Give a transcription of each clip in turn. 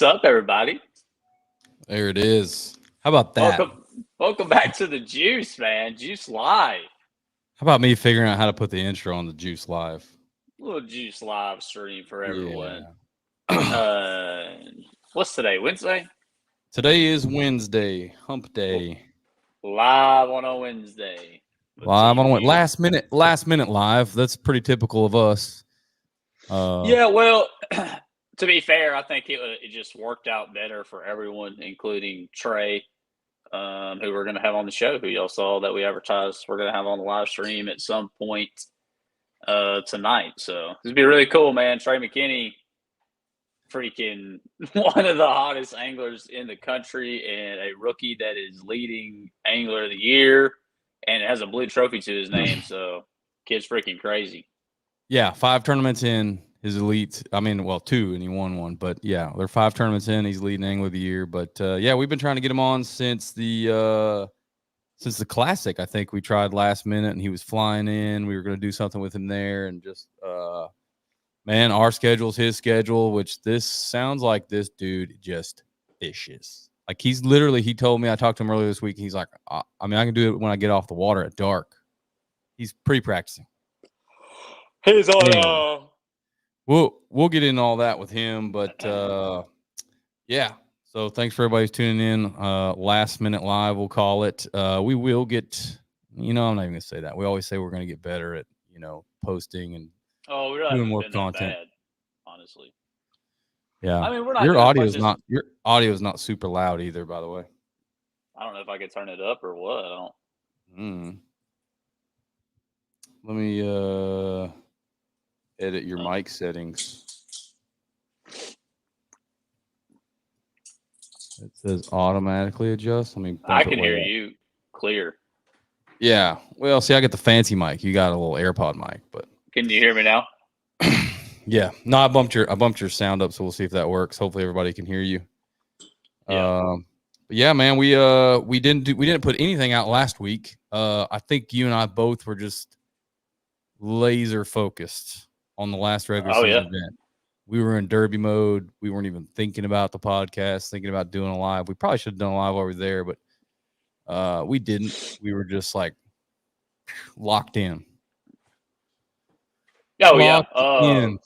What's up, everybody? There it is. How about that? Welcome back to the Juice, man. Juice Live. How about me figuring out how to put the intro on the Juice Live? A little Juice Live stream for everyone. Yeah. What's today? Wednesday? Today is Wednesday, hump day. Live on a Wednesday. Live on what? Last minute live. That's pretty typical of us. Yeah, well, to be fair, I think it just worked out better for everyone, including Trey, who we're going to have on the show, who y'all saw that we advertised we're going to have on the live stream at some point tonight. So this would be really cool, man. Trey McKinney, freaking one of the hottest anglers in the country and a rookie that is leading angler of the year and has a blue trophy to his name. So kid's freaking crazy. Yeah, 5 tournaments in his elite. I mean, well, 2 and he won 1, but yeah, they're 5 tournaments in. He's leading angler of the year. But yeah, we've been trying to get him on since the classic. I think we tried last minute and he was flying in. We were going to do something with him there and just man, our schedule's his schedule, which this sounds like this dude just fishes. Like he told me, I talked to him earlier this week. He's like, I can do it when I get off the water at dark. He's pre-practicing. He's on. We'll get into all that with him, but yeah. So thanks for everybody who's tuning in. Last minute live, we'll call it. We will get. I'm not even gonna say that. We always say we're gonna get better at posting and we're doing more been content. Bad, honestly. Yeah. I mean, we're not. Your audio is not super loud either, by the way. I don't know if I could turn it up or what. I don't. Let me edit your mic settings. It says automatically adjust. I can hear you clear. Yeah. Well, see, I get the fancy mic. You got a little AirPod mic, but can you hear me now? Yeah. No, I bumped your sound up, so we'll see if that works. Hopefully everybody can hear you. Yeah. But yeah, man, we didn't put anything out last week. I think you and I both were just laser focused on the last regular season event. We were in derby mode. We weren't even thinking about the podcast, thinking about doing a live. We probably should have done a live over there, but we didn't. We were just like locked in. Oh, yeah. I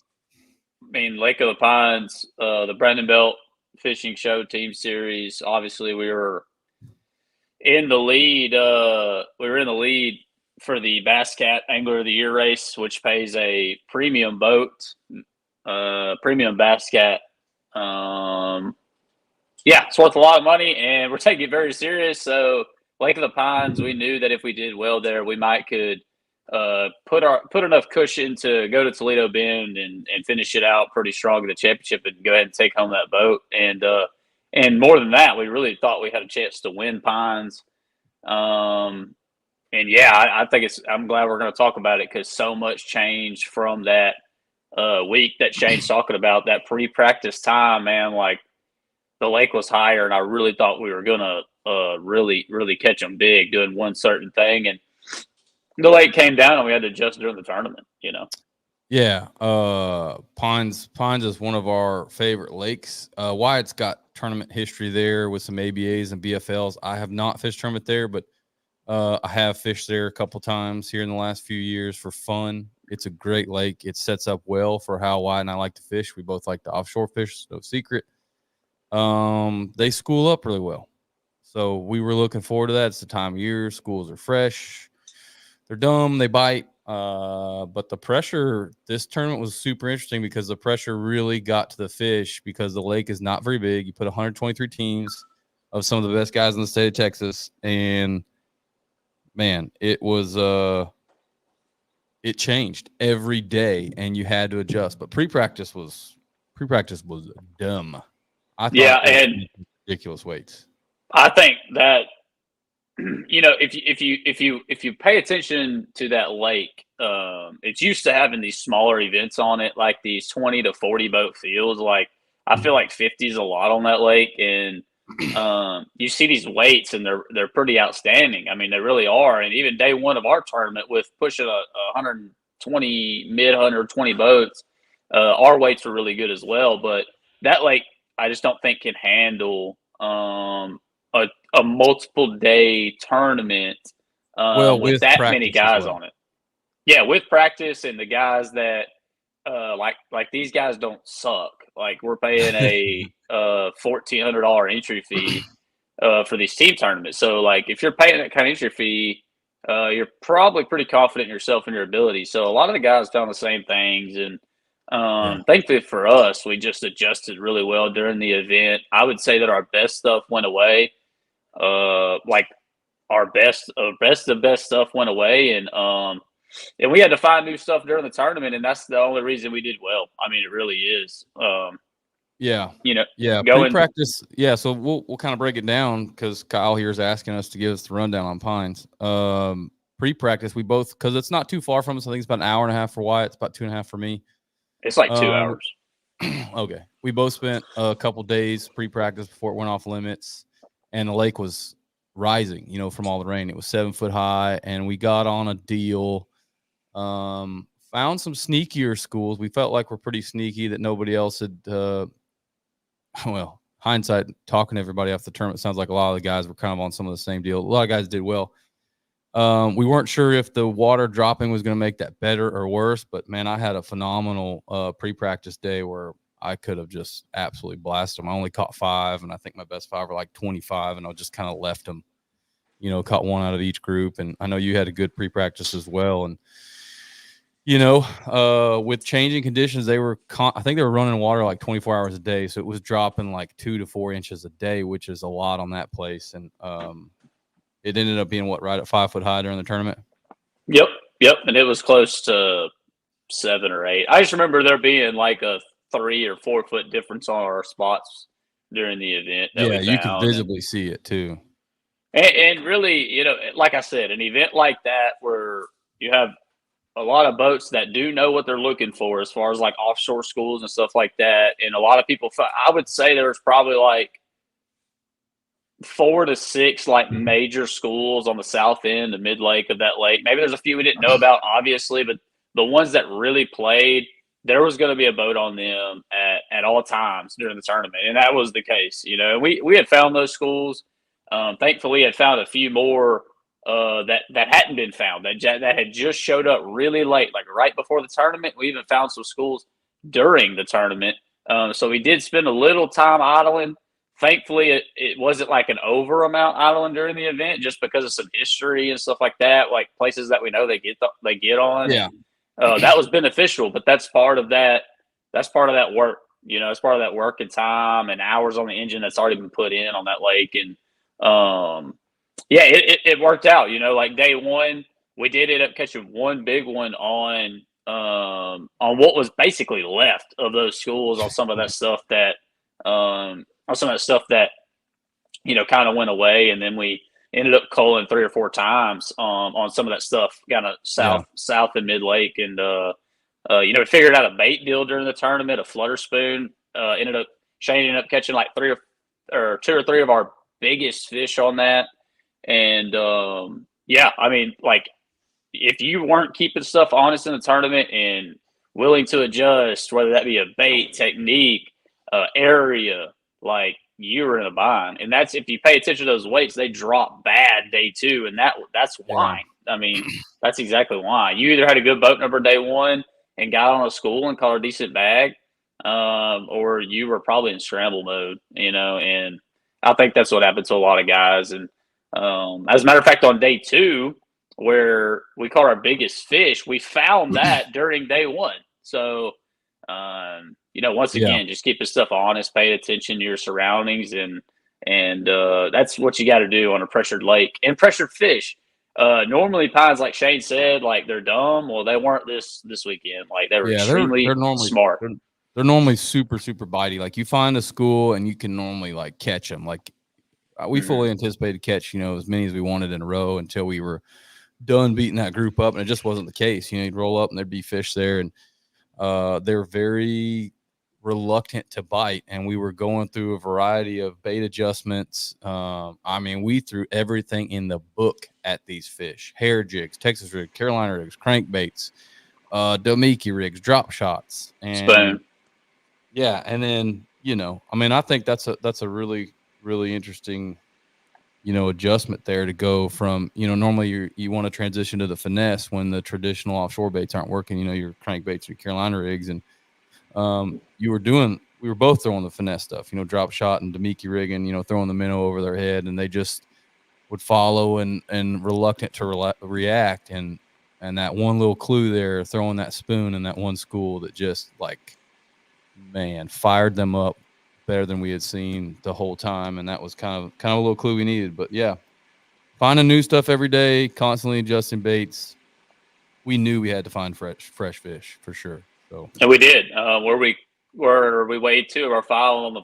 mean, Lake of the Pines, the Brandon Belt Fishing Show Team Series. Obviously, we were in the lead. We were in the lead for the Bass Cat Angler of the Year race, which pays a premium boat, premium Bass Cat. Yeah, it's worth a lot of money, and we're taking it very serious. So Lake of the Pines, we knew that if we did well there, we could put enough cushion to go to Toledo Bend and finish it out pretty strong in the championship and go ahead and take home that boat. And more than that, we really thought we had a chance to win Pines. And yeah, I think I'm glad we're going to talk about it because so much changed from that week that Shane's talking about, that pre-practice time, man. Like the lake was higher, and I really thought we were going to really, really catch them big doing one certain thing. And the lake came down, and we had to adjust during the tournament, Yeah, Pines is one of our favorite lakes. Wyatt's got tournament history there with some ABAs and BFLs. I have not fished tournament there, but I have fished there a couple times here in the last few years for fun. It's a great lake. It sets up well for how Wyatt and I like to fish. We both like to offshore fish, no secret. They school up really well. So we were looking forward to that. It's the time of year. Schools are fresh. They're dumb. They bite. But the pressure, this tournament was super interesting because the pressure really got to the fish because the lake is not very big. You put 123 teams of some of the best guys in the state of Texas, and man, it was it changed every day, and you had to adjust. But pre-practice was dumb. I thought and ridiculous weights. I think that if you pay attention to that lake, it's used to having these smaller events on it, like these 20 to 40 boat fields. Like I feel like 50 is a lot on that lake, and you see these weights, and they're pretty outstanding. I mean, they really are. And even day one of our tournament, with pushing 120 mid 120 boats, our weights were really good as well. But that lake, I just don't think can handle a multiple day tournament with with that many practice as guys well. on it. Yeah, with practice and the guys that like these guys don't suck. Like we're paying a $1,400 entry fee for these team tournaments. So like if you're paying that kind of entry fee, you're probably pretty confident in yourself and your ability. So a lot of the guys found the same things, and thankfully for us, we just adjusted really well during the event. I would say that our best stuff went away. Like our best of best stuff went away, and we had to find new stuff during the tournament, and that's the only reason we did well. I mean, it really is. Yeah. You know, Yeah. Pre-practice. Yeah. So we'll kind of break it down because Kyle here is asking us to give us the rundown on Pines. Pre-practice, we both, because it's not too far from us. I think it's about an hour and a half for Wyatt. It's about 2.5 for me. It's like 2 hours. Okay. We both spent a couple days pre-practice before it went off limits, and the lake was rising, from all the rain. It was 7 foot high, and we got on a deal. Found some sneakier schools. We felt like we're pretty sneaky that nobody else had. Well, hindsight, talking to everybody after the tournament, sounds like a lot of the guys were kind of on some of the same deal. A lot of guys did well. We weren't sure if the water dropping was going to make that better or worse, but man, I had a phenomenal pre-practice day where I could have just absolutely blasted them. I only caught 5, and I think my best 5 were like 25, and I just kind of left them, caught 1 out of each group. And I know you had a good pre-practice as well. And with changing conditions, I think they were running water like 24 hours a day. So it was dropping like 2 to 4 inches a day, which is a lot on that place. And it ended up being right at 5 foot high during the tournament. Yep. And it was close to 7 or 8. I just remember there being like a 3 or 4 foot difference on our spots during the event. Yeah, you could visibly see it too. And really, like I said, an event like that where you have a lot of boats that do know what they're looking for as far as like offshore schools and stuff like that. And a lot of people, I would say there was probably like 4 to 6 like major schools on the south end, the mid lake of that lake. Maybe there's a few we didn't know about, obviously, but the ones that really played, there was going to be a boat on them at all times during the tournament. And that was the case. We had found those schools. Thankfully, had found a few more that hadn't been found, that had just showed up really late, like right before the tournament. We even found some schools during the tournament. So we did spend a little time idling. Thankfully, it wasn't like an over amount idling during the event, just because of some history and stuff like that, like places that we know they get on. Yeah, that was beneficial, but that's part of that. That's part of that work. It's part of that work and time and hours on the engine that's already been put in on that lake. And yeah, it worked out. Like day 1, we did end up catching one big one on what was basically left of those schools on some of that stuff that kind of went away, and then we ended up culling 3 or 4 times on some of that stuff kind of south and mid lake. And we figured out a bait deal during the tournament, a flutter spoon. Shane ended up catching like 2 or 3 of our biggest fish on that. And I mean, like, if you weren't keeping stuff honest in the tournament and willing to adjust, whether that be a bait, technique, area, like, you were in a bind. And that's, if you pay attention to those weights, they drop bad day 2, and that's why. I mean, that's exactly why. You either had a good boat number day 1 and got on a school and caught a decent bag, or you were probably in scramble mode, and I think that's what happened to a lot of guys. And as a matter of fact, on day 2, where we caught our biggest fish, we found that during day 1. So, once again, just keep the stuff honest, pay attention to your surroundings, and that's what you got to do on a pressured lake and pressured fish. Normally Pines, like Shane said, like, they're dumb. Well, they weren't this weekend. Like, they were extremely they're normally smart. They're normally super, super bitey. Like, you find a school and you can normally like catch them. Like, we fully anticipated catch, as many as we wanted in a row until we were done beating that group up, and it just wasn't the case. You'd roll up and there'd be fish there, and they're very reluctant to bite. And we were going through a variety of bait adjustments. I mean, we threw everything in the book at these fish: hair jigs, Texas rigs, Carolina rigs, crankbaits, Domiki rigs, drop shots, and spoon. Yeah, and then I mean, I think that's a really, really interesting, adjustment there to go from, normally you want to transition to the finesse when the traditional offshore baits aren't working, your crankbaits or Carolina rigs. And we were both throwing the finesse stuff, drop shot and Demiki rigging, throwing the minnow over their head, and they just would follow and reluctant to react. And that one little clue there, throwing that spoon in that one school that just fired them up better than we had seen the whole time. And that was kind of a little clue we needed. But yeah, finding new stuff every day, constantly adjusting baits. We knew we had to find fresh fish for sure. So, and we did. Where we weighed two of our five on the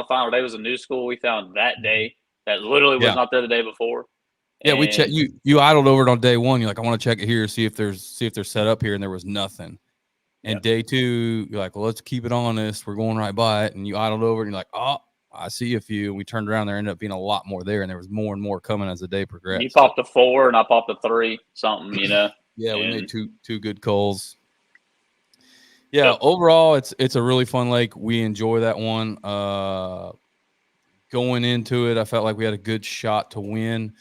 final day was a new school we found that day that literally was not there the day before. Yeah, we checked. You idled over it on day one. You're like, I want to check it here, see if they're set up here, and there was nothing. And day two, you're like, well, let's keep it honest. We're going right by it. And you idled over, and you're like, oh, I see a few. And we turned around. There ended up being a lot more there, and there was more and more coming as the day progressed. You popped a 4, and I popped a 3, something, Yeah, we made two good culls. Yeah, overall, it's a really fun lake. We enjoy that one. Going into it, I felt like we had a good shot to win.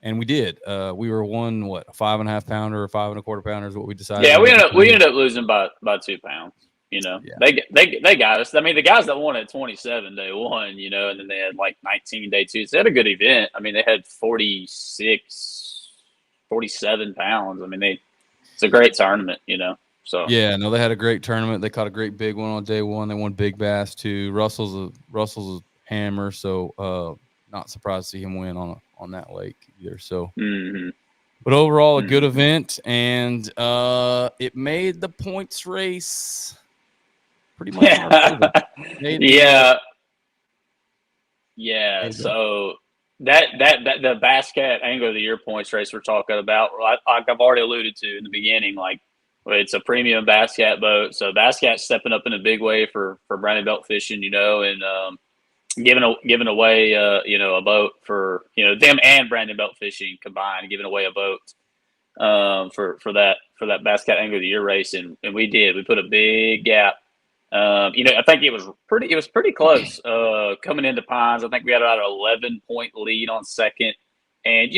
And we did. We were won a 5.5 pounder or 5 1/4 pounder is what we decided. Yeah, we ended up losing by 2 pounds. They got us. I mean, the guys that won at 27 day one, and then they had 19 day two. So they had a good event. I mean, they had 47 pounds. I mean, it's a great tournament. So yeah, no, they had a great tournament. They caught a great big one on day one. They won big bass too. Russell's a hammer, so not surprised to see him win on that lake either. So, but overall, a good event, and it made the points race pretty much. Yeah. So that the Bass Cat Angler of the Year points race we're talking about, like I've already alluded to in the beginning, it's a premium Bass Cat boat. So Bass Cat's stepping up in a big way for branded belt fishing, and giving away a boat for them and Brandon Belt Fishing combined, giving away a boat for that Bass Cat Angler of the Year race, and we put a big gap. I think it was pretty close coming into Pines. I think we had about an 11-point lead on second, and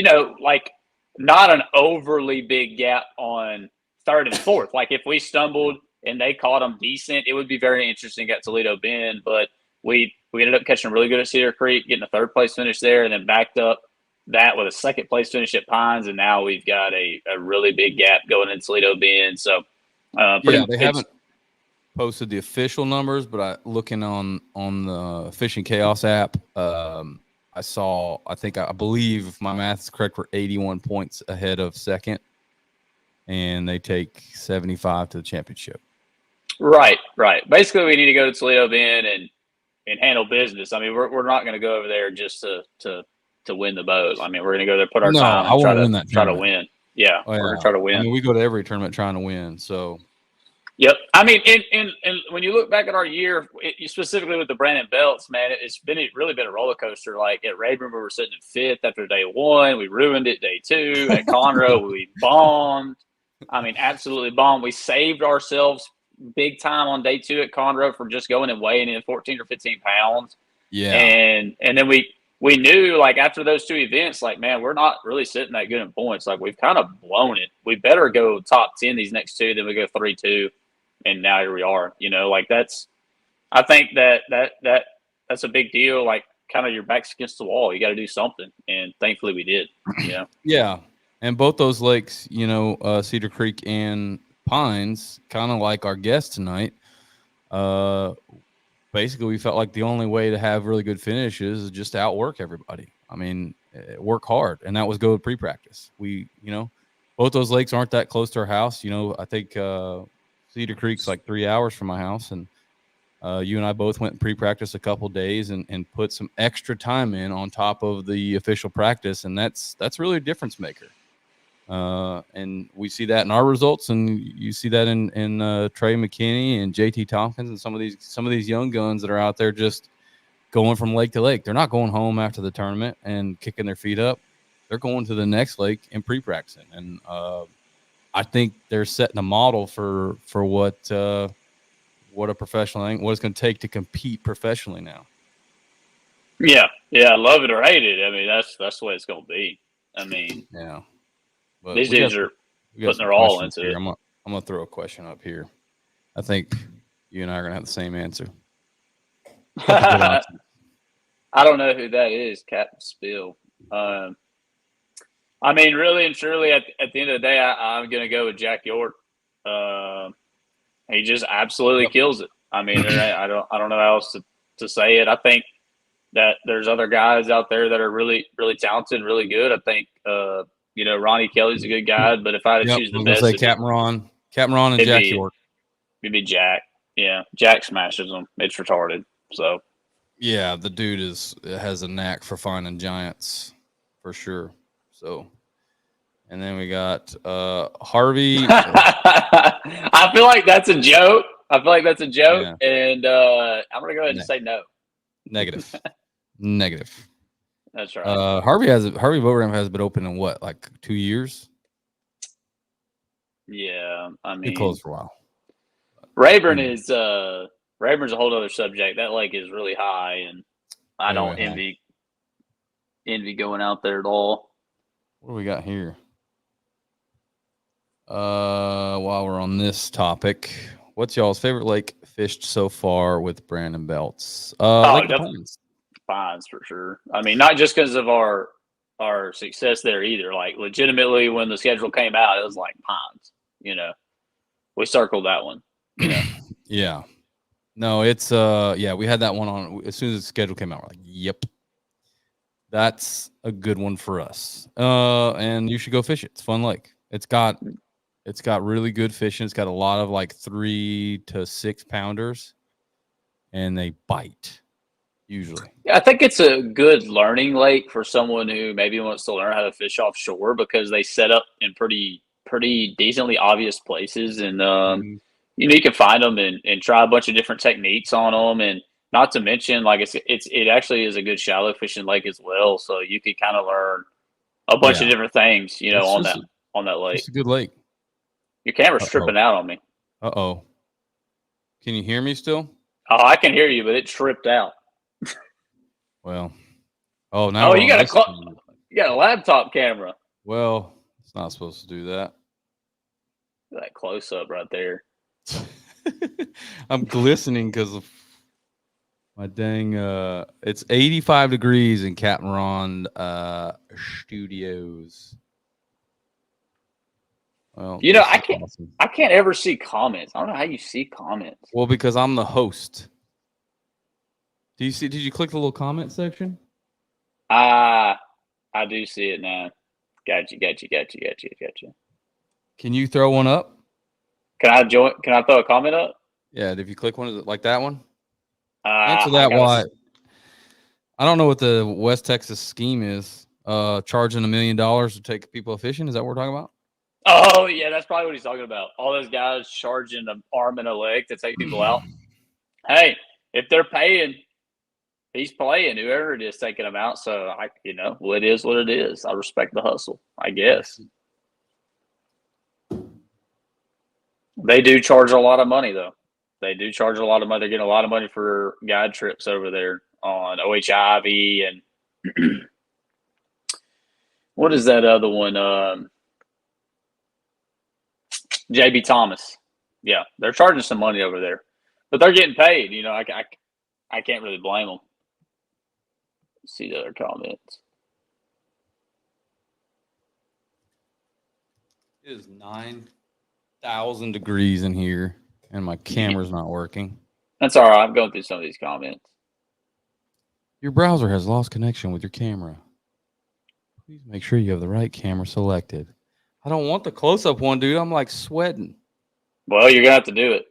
not an overly big gap on third and fourth. If we stumbled and they caught them decent, it would be very interesting at Toledo Bend, but we ended up catching really good at Cedar Creek, getting a third place finish there, and then backed up that with a second place finish at Pines, and now we've got a really big gap going in Toledo Bend. So, they haven't posted the official numbers, but looking on the Fishing Chaos app, I believe if my math is correct, we're 81 points ahead of second, and they take 75 to the championship. Right. Basically, we need to go to Toledo Bend and handle business. I mean, we're not going to go over there just to win the boat. I mean, we're going to go there, put our time, and try to win. Yeah, we're going to try to win. I mean, we go to every tournament trying to win. So, yep. I mean, and when you look back at our year, specifically with the Brandon Belts, man, it's really been a roller coaster. Like at Rayburn, we were sitting in 5th after day 1. We ruined it day 2. At Conroe, we bombed. I mean, absolutely bombed. We saved ourselves big time on day 2 at Conroe for just going and weighing in 14 or 15 pounds. Yeah. And then we knew after those 2 events, man, we're not really sitting that good in points. We've kind of blown it. We better go top 10 these next 2 than we go 3-2. And now here we are, I think that's a big deal. Kind of your back's against the wall. You got to do something. And thankfully we did. Yeah. And both those lakes, Cedar Creek and Pines, kind of like our guest tonight, basically we felt like the only way to have really good finishes is just to outwork everybody. I mean, work hard, and that was go to pre-practice. We, both those lakes aren't that close to our house. I think Cedar Creek's 3 hours from my house, and you and I both went and pre-practice a couple days and put some extra time in on top of the official practice, and that's really a difference maker. And we see that in our results, and you see that in Trey McKinney and JT Tompkins and some of these young guns that are out there just going from lake to lake. They're not going home after the tournament and kicking their feet up. They're going to the next lake and pre-practicing. And I think they're setting a model for what what a professional thing, what it's going to take to compete professionally now. Yeah, love it or hate it. I mean, that's the way it's going to be. I mean, yeah. But these dudes are putting their all into it. I'm going to throw a question up here. I think you and I are going to have the same answer. I don't know who that is, Captain Spill. I mean, really and truly, at the end of the day, I'm going to go with Jack York. He just absolutely kills it. I mean, I don't know how else to say it. I think that there's other guys out there that are really, really talented, really good. I think, Ronnie Kelly's a good guy, but if I had to choose the I'm best, say Captain Ron and Jack York. It'd be Jack. Yeah, Jack smashes them. It's retarded. So. Yeah, the dude has a knack for finding giants, for sure. So, and then we got Harvey. I feel like that's a joke. Yeah. And I'm gonna go ahead and say no. Negative. That's right. Harvey boat ramp has been open in what, like 2 years? Yeah, I mean, been closed for a while. Rayburn's a whole other subject. That lake is really high, and I don't envy going out there at all. What do we got here? While we're on this topic, what's y'all's favorite lake fished so far with Brandon Belts? Lake of Pines. Pines for sure. I mean, not just because of our success there either. Like, legitimately, when the schedule came out, it was like Pines. We circled that one. Yeah. No, it's we had that one on as soon as the schedule came out. We're like, yep, that's a good one for us. And you should go fish it. It's a fun lake. It's got really good fishing. It's got a lot of like 3 to 6 pounders, and they bite usually. Yeah, I think it's a good learning lake for someone who maybe wants to learn how to fish offshore, because they set up in pretty decently obvious places, and you can find them and try a bunch of different techniques on them, and not to mention, like, it actually is a good shallow fishing lake as well, so you could kind of learn a bunch of different things, on that lake. It's a good lake. Your camera's tripping out on me. Uh-oh. Can you hear me still? Oh, I can hear you, but it tripped out. Well, now you got a laptop camera. Well, it's not supposed to do that. That close up right there. I'm glistening because of my dang. It's 85 degrees in Captain Ron Studios. Well, I can't ever see comments. I don't know how you see comments. Well, because I'm the host. Did you click the little comment section? I do see it now. Gotcha. Can you throw one up? Can I throw a comment up? Yeah, if you click one, is it like that one? Answer that. Why? I don't know what the West Texas scheme is. Charging $1 million to take people fishing. Is that what we're talking about? Oh yeah, that's probably what he's talking about. All those guys charging an arm and a leg to take people out. Hey, if they're paying, he's playing, whoever it is taking them out. So it is what it is. I respect the hustle, I guess. They do charge a lot of money, though. They do charge a lot of money. They're getting a lot of money for guide trips over there on OHIV and what is that other one? JB Thomas. Yeah, they're charging some money over there, but they're getting paid. I can't really blame them. Let's see the other comments. It is 9,000 degrees in here, and my camera's not working. That's all right. I'm going through some of these comments. Your browser has lost connection with your camera. Please make sure you have the right camera selected. I don't want the close-up one, dude. I'm like sweating. Well, you're gonna have to do it.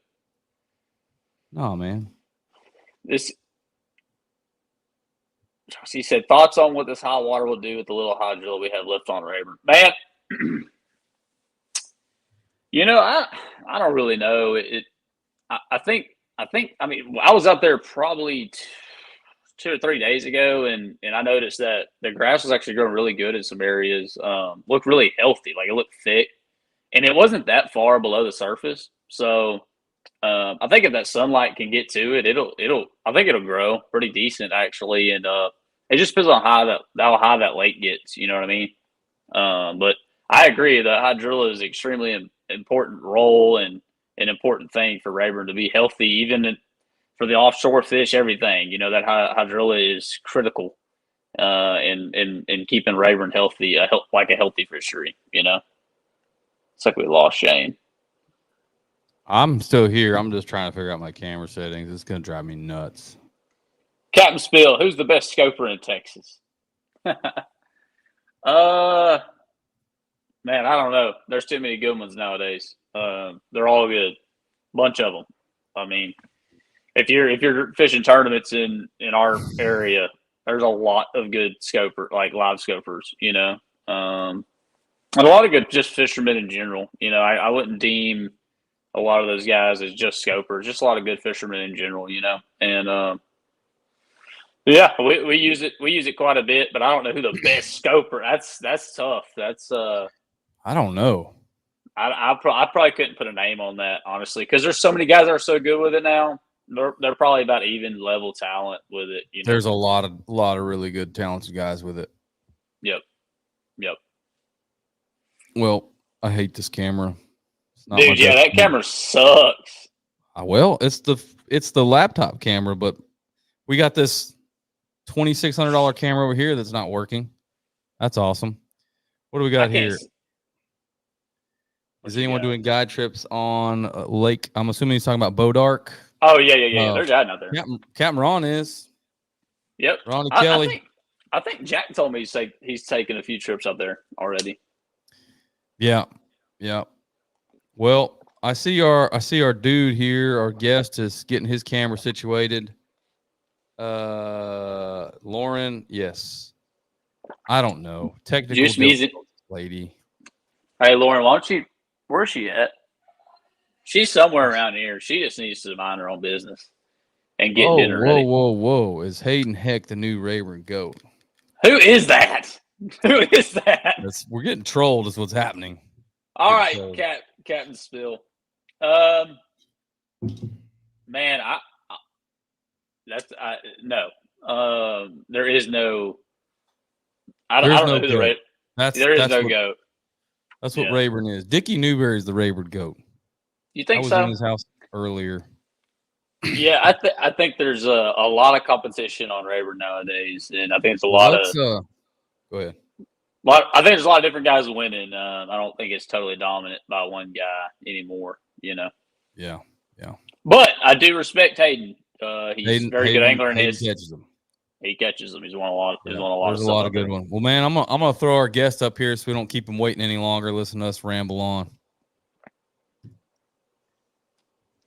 No, man. He said, thoughts on what this hot water will do with the little hot drill we have left on Rayburn. Man, I don't really know. I mean, I was up there probably 2 or 3 days ago, and I noticed that the grass was actually growing really good in some areas. Looked really healthy, like it looked thick, and it wasn't that far below the surface. So I think if that sunlight can get to it, I think it'll grow pretty decent actually, and it just depends on how high that lake gets. You know what I mean? But I agree that hydrilla is extremely important role and an important thing for Rayburn to be healthy, even for the offshore fish. Everything, you know, that hydrilla is critical in keeping Rayburn healthy, like a healthy fishery. You know, it's like we lost Shane. I'm still here. I'm just trying to figure out my camera settings. It's gonna drive me nuts. Captain Spill, who's the best scoper in Texas? Man, I don't know. There's too many good ones nowadays. They're all good, bunch of them. I mean, if you're fishing tournaments in our area, there's a lot of good like live scopers. You know, and a lot of good just fishermen in general. You know, I wouldn't deem a lot of those guys as just scopers. Just a lot of good fishermen in general. You know, and yeah, we use it. We use it quite a bit, but I don't know who the best scoper. That's tough. That's I don't know. I probably couldn't put a name on that, honestly, because there's so many guys that are so good with it now. They're probably about even level talent with it. You know? There's a lot of really good talented guys with it. Yep. Well, I hate this camera. Dude, yeah, that camera sucks. Well, it's the laptop camera, but we got this $2,600 camera over here that's not working. That's awesome. What do we got here? Is anyone doing guide trips on Lake? I'm assuming he's talking about Bodark. Oh, yeah. They're guiding out there. Captain Ron is. Yep. Ronnie Kelly. I think Jack told me he's taken a few trips up there already. Yeah. Well, I see our dude here. Our guest is getting his camera situated. Lauren, yes. I don't know. Technical lady. Hey, Lauren, where's she at? She's somewhere around here. She just needs to mind her own business and get dinner ready. Whoa. Is Hayden Heck the new Rayburn GOAT? Who is that? Who is that? We're getting trolled is what's happening. All right, Captain Spill. Man, no. There is no. I don't know who the Rayburn. There is no GOAT. That's what Rayburn is. Dickie Newberry is the Rayburn GOAT. You think so? I was in his house earlier. Yeah, I think there's a lot of competition on Rayburn nowadays, and I think it's a lot of. Go ahead. I think there's a lot of different guys winning. I don't think it's totally dominant by one guy anymore. You know. Yeah. But I do respect Hayden. He's a very good angler, and he catches them. He's won a lot. He's won a lot. There's a lot of good ones. Well, man, I'm gonna throw our guest up here so we don't keep him waiting any longer. Listen to us ramble on.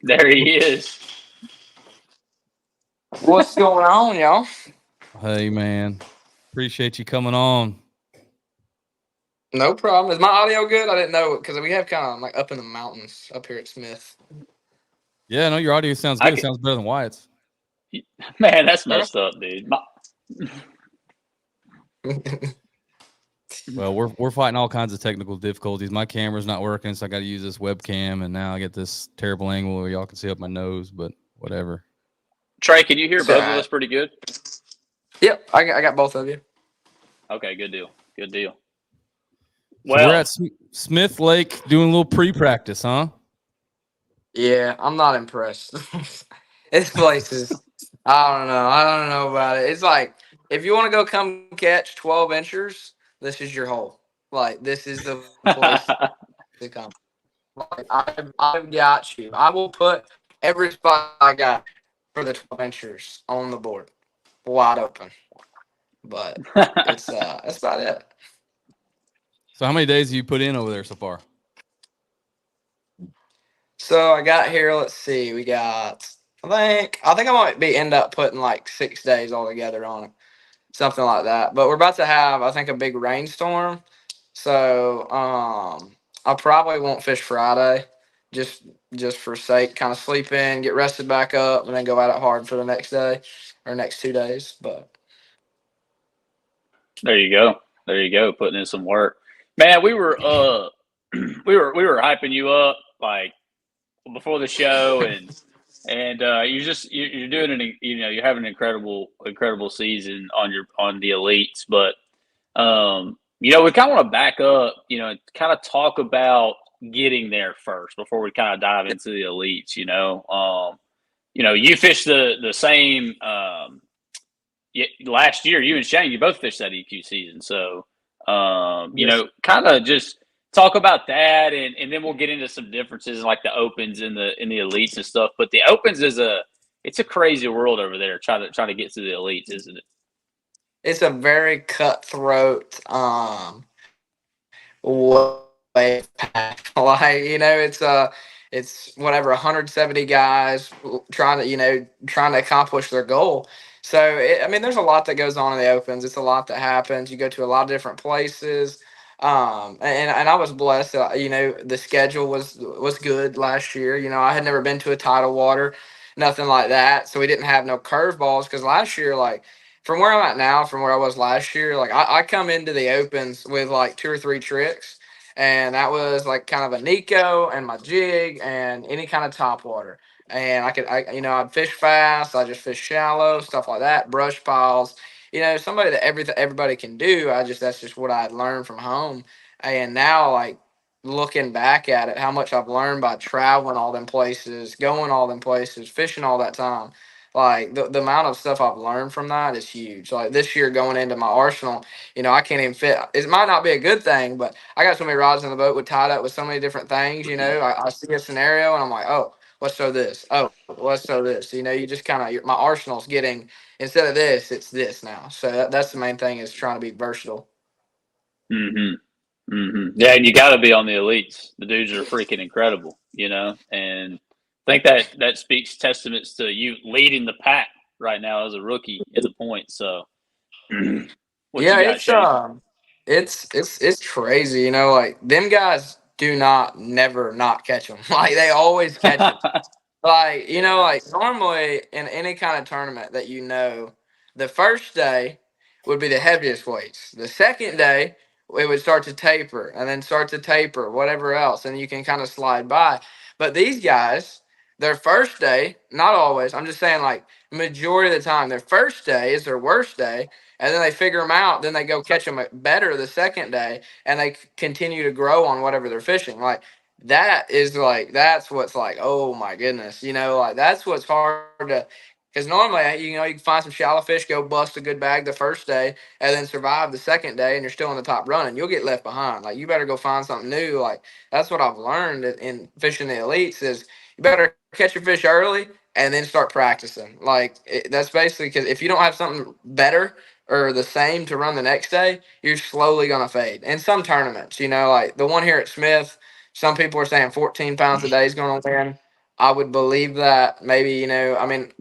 There he is. What's going on, y'all? Hey, man. Appreciate you coming on. No problem. Is my audio good? I didn't know because we have kind of like up in the mountains up here at Smith. Yeah, no, your audio sounds good. It sounds better than Wyatt's. Man, that's messed up, dude. Well, we're fighting all kinds of technical difficulties. My camera's not working, so I got to use this webcam, and now I get this terrible angle where y'all can see up my nose, but whatever. Trey, can you hear both of us pretty good? Yep, I got both of you. Okay, good deal. Well, so we're at Smith Lake doing a little pre-practice, huh? Yeah, I'm not impressed. This place is, I don't know about it. It's like, if you want to go come catch 12 inchers, this is your hole. Like, this is the place to come. Like, I've got you. I will put every spot I got for the 12 inchers on the board, wide open. But that's about it. So how many days have you put in over there so far? So I got here, let's see, we got, I think I might end up putting like 6 days altogether on it. Something like that. But we're about to have, I think, a big rainstorm. So I probably won't fish Friday just for sake, kind of sleep in, get rested back up, and then go at it hard for the next day or next 2 days. But there you go, putting in some work. Man, we were hyping you up like before the show, and you're doing you're having an incredible season on the elites, but we kind of want to back up, and kind of talk about getting there first before we kind of dive into the elites. You fished the same last year. You and Shane, you both fished that EQ season, so kind of just talk about that, and then we'll get into some differences in like the opens and the elites and stuff. But the opens it's a crazy world over there trying to get to the elites, isn't it? It's a very cutthroat way pack. Like, it's whatever 170 guys trying to accomplish their goal. So there's a lot that goes on in the opens. It's a lot that happens. You go to a lot of different places. And I was blessed. The schedule was good last year. I had never been to a tidal water, nothing like that. So we didn't have no curveballs because last year, like from where I'm at now, from where I was last year, like I come into the opens with like 2 or 3 tricks, and that was like kind of a Nico and my jig and any kind of top water. And I'd fish fast. I just fish shallow, stuff like that, brush piles. Somebody that everybody can do. That's just what I had learned from home. And now, like looking back at it, how much I've learned by traveling all them places, going all them places, fishing all that time. Like the amount of stuff I've learned from that is huge. Like this year going into my arsenal, I can't even fit. It might not be a good thing, but I got so many rods in the boat with tied up with so many different things. I see a scenario and I'm like, oh, let's throw this. Oh, let's throw this. You just kind of my arsenal's getting, instead of this, it's this now. So that's the main thing, is trying to be versatile. Mm-hmm. Mm-hmm. Yeah, and you got to be on the elites. The dudes are freaking incredible, and I think that speaks testaments to you leading the pack right now as a rookie at the point. So, what Yeah, you got, Shane? it's crazy. Like them guys do never not catch them. Like they always catch them. Like, like normally in any kind of tournament that the first day would be the heaviest weights. The second day, it would start to taper and then start to taper, whatever else, and you can kind of slide by. But these guys, their first day, not always, I'm just saying like majority of the time, their first day is their worst day, and then they figure them out, then they go catch them better the second day, and they continue to grow on whatever they're fishing. Like, that's what's like, oh my goodness, like that's what's hard to, because normally, you can find some shallow fish, go bust a good bag the first day, and then survive the second day, and you're still on the top running. You'll get left behind. Like, you better go find something new. Like, that's what I've learned in fishing the elites, is you better catch your fish early and then start practicing. Like, that's basically, because if you don't have something better or the same to run the next day, you're slowly going to fade. In some tournaments, like the one here at Smith, some people are saying 14 pounds a day is going to win. I would believe that. Maybe,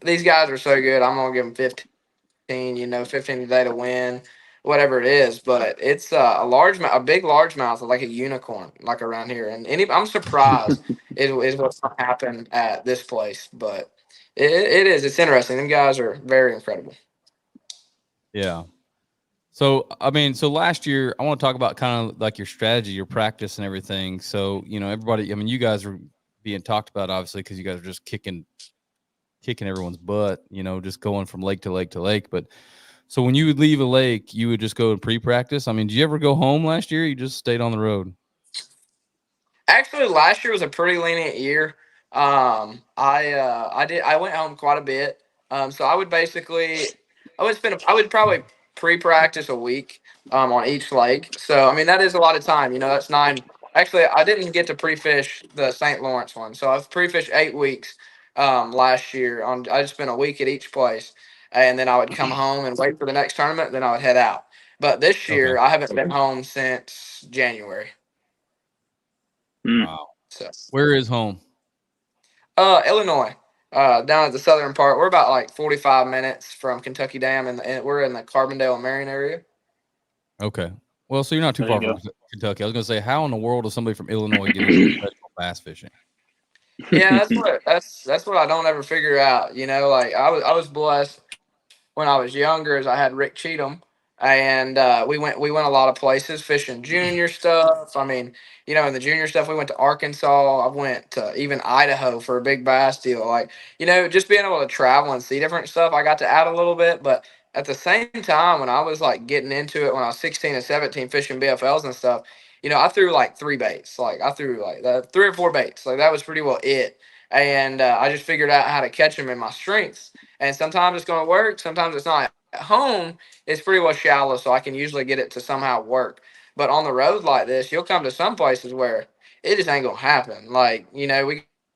these guys are so good. I'm going to give them 15, 15 a day to win, whatever it is. But it's a big largemouth, like a unicorn, like around here. And I'm surprised is what's going to happen at this place. But it's interesting. Them guys are very incredible. Yeah. So, so last year, I want to talk about kind of like your strategy, your practice and everything. So, everybody, you guys are being talked about, obviously, because you guys are just kicking everyone's butt, just going from lake to lake to lake. But so when you would leave a lake, you would just go and pre-practice. Did you ever go home last year? Or you just stayed on the road? Actually, last year was a pretty lenient year. I went home quite a bit. So I would probably pre-practice a week on each lake. So that is a lot of time. That's 9. Actually, I didn't get to pre-fish the St. Lawrence one, so I've pre-fished 8 weeks last year. I just spent a week at each place, and then I would come home and wait for the next tournament. Then I would head out. But this year, I haven't been home since January. Wow. So where is home? Illinois, down at the southern part. We're about like 45 minutes from Kentucky Dam, and we're in the Carbondale and Marion area. Okay. Well, so you're not too far from Kentucky. I was going to say, how in the world does somebody from Illinois get into professional bass fishing? Yeah, that's what I don't ever figure out. Like I was blessed when I was younger, as I had Rick Cheatham, And we went a lot of places fishing junior stuff. I mean, in the junior stuff, we went to Arkansas. I went to even Idaho for a big bass deal. Like, just being able to travel and see different stuff, I got to add a little bit. But at the same time, when I was like getting into it when I was 16 and 17 fishing BFLs and stuff, I threw like 3 baits. Like I threw like 3 or 4 baits. Like that was pretty well it. And I just figured out how to catch them in my strengths. And sometimes it's going to work. Sometimes it's not. At home, it's pretty well shallow, so I can usually get it to somehow work. But on the road like this, you'll come to some places where it just ain't going to happen. Like, we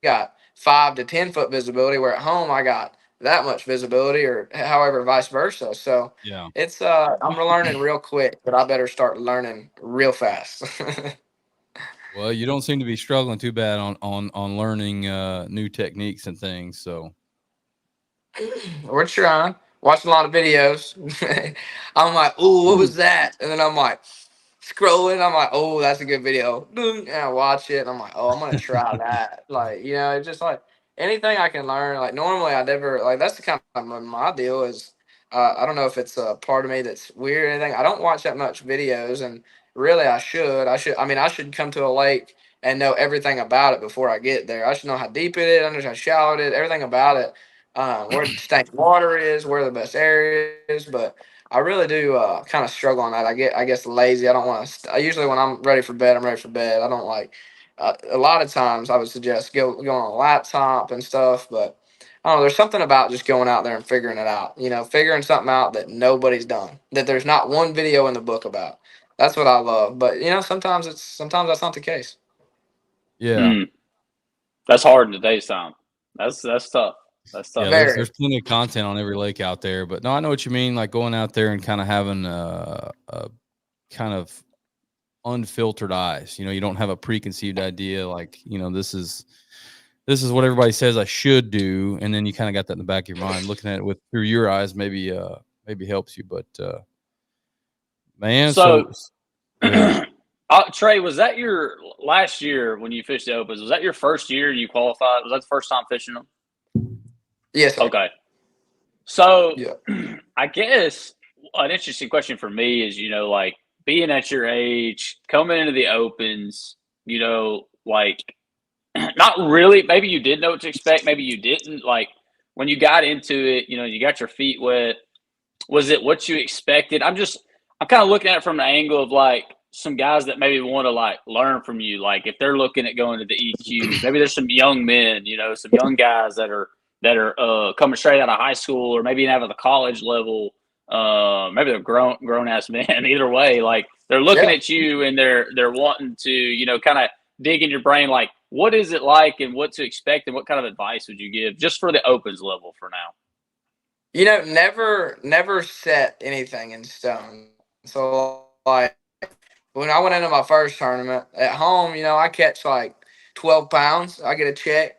got 5 to 10 foot visibility, where at home I got that much visibility, or however, vice versa. So Yeah. it's I'm learning real quick, but I better start learning real fast. Well, you don't seem to be struggling too bad on learning new techniques and things. So We're trying. Watching a lot of videos. I'm like, ooh, what was that? And then I'm like, scrolling. I'm like, oh, that's a good video. And I watch it, and I'm like, oh, I'm gonna try that. Like, it's just like anything I can learn. Like normally, I never like. That's the kind of my deal is. I don't know if it's a part of me that's weird or anything. I don't watch that much videos, and really, I should. I mean, I should come to a lake and know everything about it before I get there. I should know how deep it is, understand how shallow it is, everything about it, where the stank water is, where the best area is. But I really do kind of struggle on that. I guess lazy. I don't want to. Usually when I'm ready for bed, I'm ready for bed. I don't like. A lot of times I would suggest go on a laptop and stuff, but I don't know. There's something about just going out there and figuring it out. Figuring something out that nobody's done, that there's not one video in the book about. That's what I love. But sometimes that's not the case. yeah. That's hard in today's time. That's tough. That's tough. Yeah, there's plenty of content on every lake out there, but no, I know what you mean. Like going out there and kind of having a kind of unfiltered eyes. You don't have a preconceived idea. Like this is what everybody says I should do, and then you kind of got that in the back of your mind. Looking at it through your eyes, maybe helps you. But man, so Trey, was that your last year when you fished the Opens? Was that your first year you qualified? Was that the first time fishing them? Yes. Sir. Okay. So yeah. I guess an interesting question for me is, like being at your age, coming into the Opens, like not really. Maybe you did know what to expect. Maybe you didn't. Like when you got into it, you got your feet wet. Was it what you expected? I'm kind of looking at it from the angle of like some guys that maybe want to like learn from you. Like if they're looking at going to the EQs, maybe there's some young men, some young guys that are coming straight out of high school or maybe even out of the college level. Maybe they're grown ass men. Either way, like they're looking at you and they're wanting to, kind of dig in your brain. Like, what is it like and what to expect and what kind of advice would you give just for the Opens level for now? Never set anything in stone. So like when I went into my first tournament at home, I catch like 12 pounds. I get a check,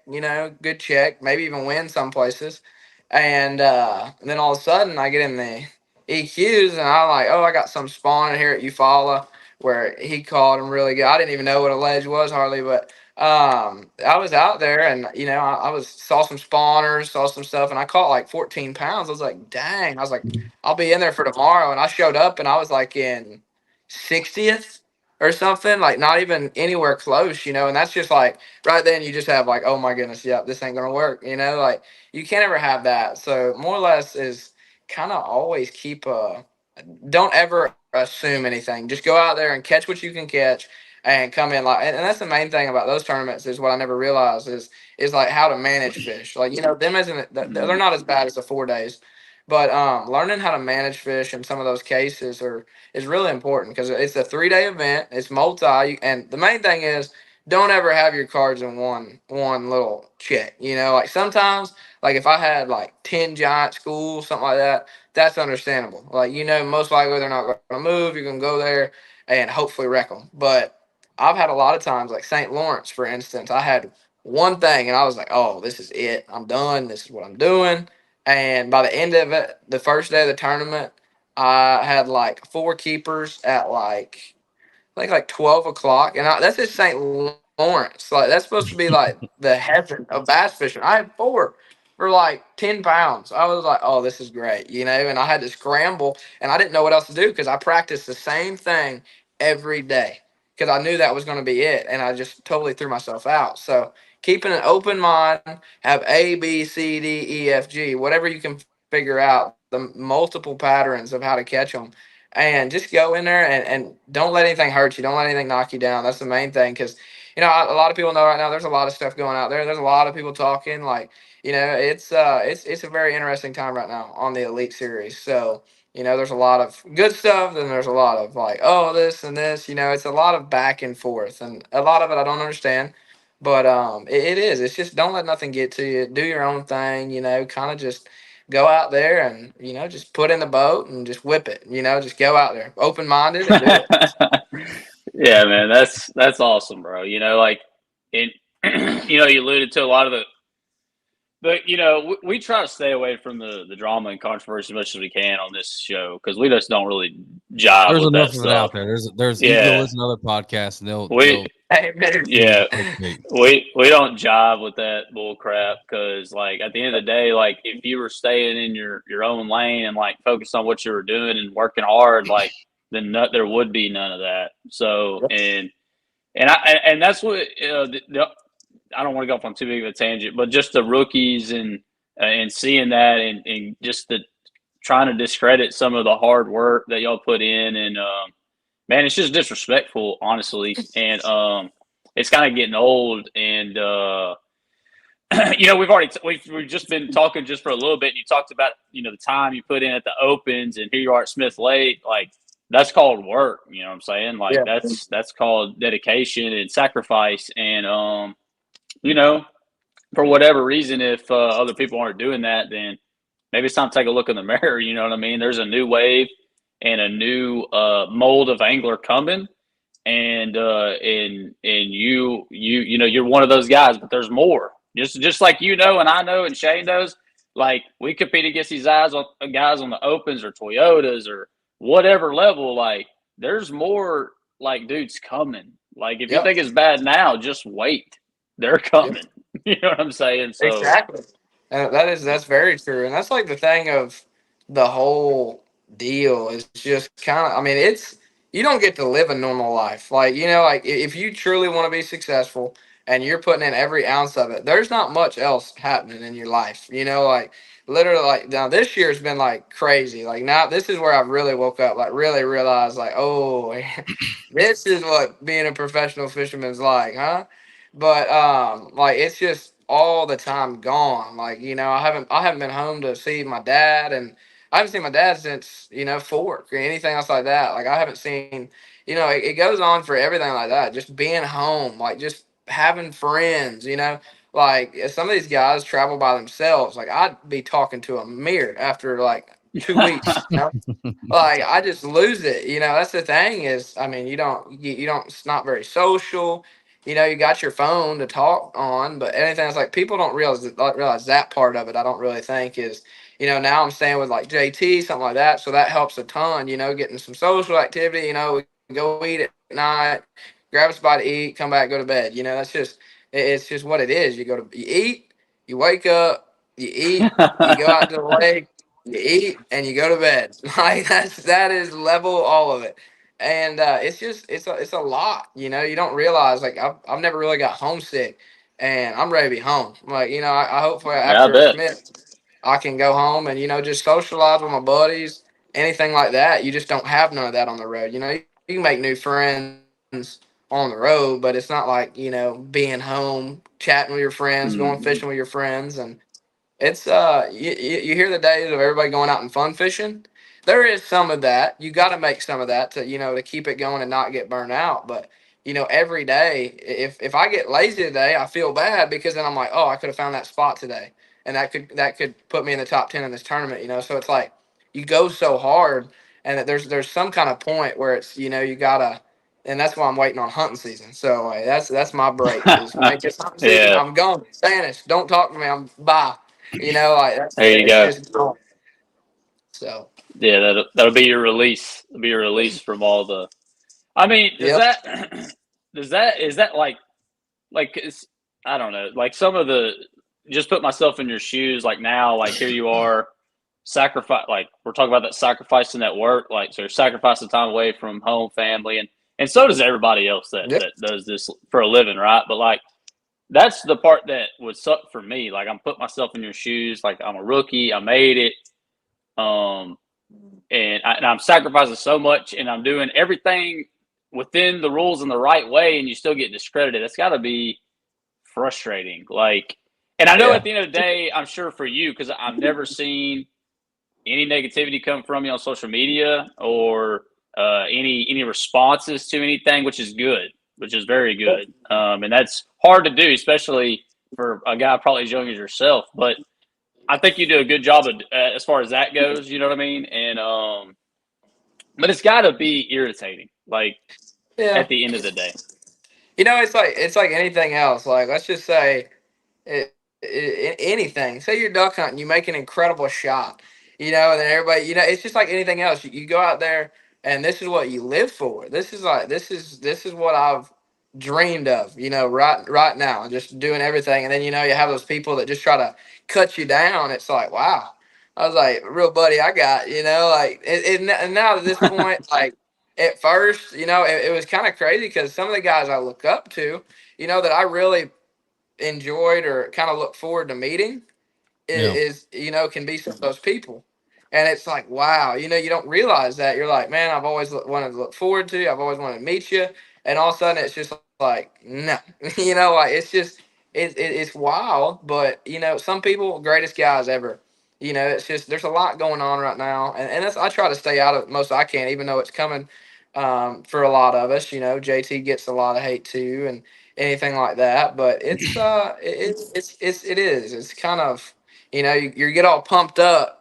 good check, maybe even win some places. And then all of a sudden I get in the EQs and I'm like, oh, I got some spawning here at Eufaula where he caught him really good. I didn't even know what a ledge was hardly, but I was out there and I saw some spawners, saw some stuff, and I caught like 14 pounds. I was like, dang. I was like, I'll be in there for tomorrow. And I showed up and I was like in 60th or something, like not even anywhere close, and that's just like right then you just have like, oh my goodness, yep, this ain't gonna work, like you can't ever have that. So more or less is kind of always don't ever assume anything. Just go out there and catch what you can catch and come in and that's the main thing about those tournaments is what I never realized is like how to manage fish. Like, them they're not as bad as the 4 days, but learning how to manage fish in some of those cases is really important because it's a 3-day event. It's multi, and the main thing is don't ever have your cards in one little check. Like sometimes, like if I had like 10 giant schools, something like that, that's understandable. Like, most likely they're not going to move. You're going to go there and hopefully wreck them. But I've had a lot of times, like St. Lawrence, for instance, I had one thing and I was like, oh, this is it. I'm done. This is what I'm doing. And by the end of it, the first day of the tournament, I had like 4 keepers at like, I think like 12 o'clock. And that's just St. Lawrence. Like that's supposed to be like the heaven of bass fishing. I had 4. for like 10 pounds. I was like, oh, this is great, and I had to scramble and I didn't know what else to do because I practiced the same thing every day because I knew that was going to be it. And I just totally threw myself out. So keeping an open mind, have A, B, C, D, E, F, G, whatever you can figure out, the multiple patterns of how to catch them. And just go in there and don't let anything hurt you. Don't let anything knock you down. That's the main thing because, a lot of people know right now there's a lot of stuff going out there. There's a lot of people talking like, it's a very interesting time right now on the Elite Series. So, there's a lot of good stuff, then there's a lot of like, oh, this and this, it's a lot of back and forth, and a lot of it I don't understand, but it is. It's just don't let nothing get to you. Do your own thing, kind of just go out there and just put in the boat and just whip it. Just go out there, open minded, and do it. Yeah, man, that's awesome, bro. Like it. You alluded to a lot of the. But we try to stay away from the drama and controversy as much as we can on this show because we just don't really jive There's with enough that of stuff. it out there. There's you can listen to other podcasts and they'll we don't jive with that bull crap because like at the end of the day, like if you were staying in your own lane and like focused on what you were doing and working hard, like then there would be none of that. So and that's what I don't want to go off on too big of a tangent, but just the rookies and seeing that and just the trying to discredit some of the hard work that y'all put in and man, it's just disrespectful, honestly, and it's kind of getting old. And we've just been talking just for a little bit. And you talked about the time you put in at the Opens, and here you are at Smith Lake, like. That's called work, you know what I'm saying? Like that's called dedication and sacrifice. And for whatever reason, if other people aren't doing that, then maybe it's time to take a look in the mirror. You know what I mean? There's a new wave and a new mold of angler coming, and you're one of those guys, but there's more. Just like and I know, and Shane knows. Like we compete against these guys on the Opens or Toyotas or whatever level. Like there's more like dudes coming. Like if you think it's bad now, just wait. They're coming. You know what I'm saying? So exactly. That's very true, and that's like the thing of the whole deal is just kind of. I mean, you don't get to live a normal life. Like like if you truly want to be successful and you're putting in every ounce of it, there's not much else happening in your life. Like literally, like now this year's been like crazy. Like now this is where I've really woke up. Like really realized like, oh, this is what being a professional fisherman's like, huh? But like it's just all the time gone. Like I haven't been home to see my dad, and I haven't seen my dad since fork or anything else like that. Like I haven't seen. It goes on for everything like that. Just being home, like just having friends. Like if some of these guys travel by themselves, like I'd be talking to a mirror after like 2 weeks. Like I just lose it. That's the thing is, I mean, you don't, it's not very social. You got your phone to talk on, but anything else, like people don't realize that part of it. I don't really think is, now I'm staying with like JT, something like that. So that helps a ton, getting some social activity, we go eat at night, grab a spot to eat, come back, go to bed. It's just what it is. You eat, you wake up, you eat, you go out to the lake, you eat, and you go to bed. Like that is level all of it. And it's a lot. You don't realize like I've never really got homesick, and I'm ready to be home. Like I hopefully after Smith I can go home and just socialize with my buddies, anything like that. You just don't have none of that on the road. You can make new friends on the road, but it's not like being home, chatting with your friends, going fishing with your friends, and it's you hear the days of everybody going out and fun fishing. There is some of that. You got to make some of that to to keep it going and not get burned out. But every day, if I get lazy today, I feel bad because then I'm like, oh, I could have found that spot today, and that could put me in the top 10 in this tournament. So it's like you go so hard, and that there's some kind of point where it's you gotta. And that's why I'm waiting on hunting season. So that's my break. Is when it gets hunting season, I'm gone. Spanish. Don't talk to me. I'm bye. Like that's, there you go. Just gone. So yeah, that'll be your release. It'll be your release from all the. I mean, is that like it's, I don't know, like some of the just put myself in your shoes. Like now, like here you are, sacrifice. Like we're talking about that sacrificing that work. Like so, you're sacrificing time away from home, family, and so does everybody else that does this for a living, right? But like that's the part that would suck for me. Like I'm putting myself in your shoes. Like I'm a rookie. I made it. And I'm sacrificing so much, and I'm doing everything within the rules in the right way, and you still get discredited. That's got to be frustrating. Like, and I know at the end of the day, I'm sure for you, because I've never seen any negativity come from you on social media or any responses to anything, which is good, which is very good. And that's hard to do, especially for a guy probably as young as yourself. But I think you do a good job of, as far as that goes. You know what I mean? And but it's got to be irritating. Like at the end of the day, it's like anything else. Like let's just say anything. Say you're duck hunting, you make an incredible shot. And then everybody, it's just like anything else. You go out there, and this is what you live for. This is what I've dreamed of. Right now, just doing everything, and then you have those people that just try to cut you down. It's like, wow. I was like, real buddy, I got, and now at this point, like at first, it was kind of crazy because some of the guys I look up to, that I really enjoyed or kind of look forward to meeting is can be some of those people. And it's like, wow, you don't realize that. You're like, man, I've always wanted to look forward to you. I've always wanted to meet you. And all of a sudden it's just like, no, like it's just, it's wild. But, some people, greatest guys ever, it's just, there's a lot going on right now. And that's, I try to stay out of it most I can, even though it's coming for a lot of us. JT gets a lot of hate too. And anything like that, but it is. It's kind of, you get all pumped up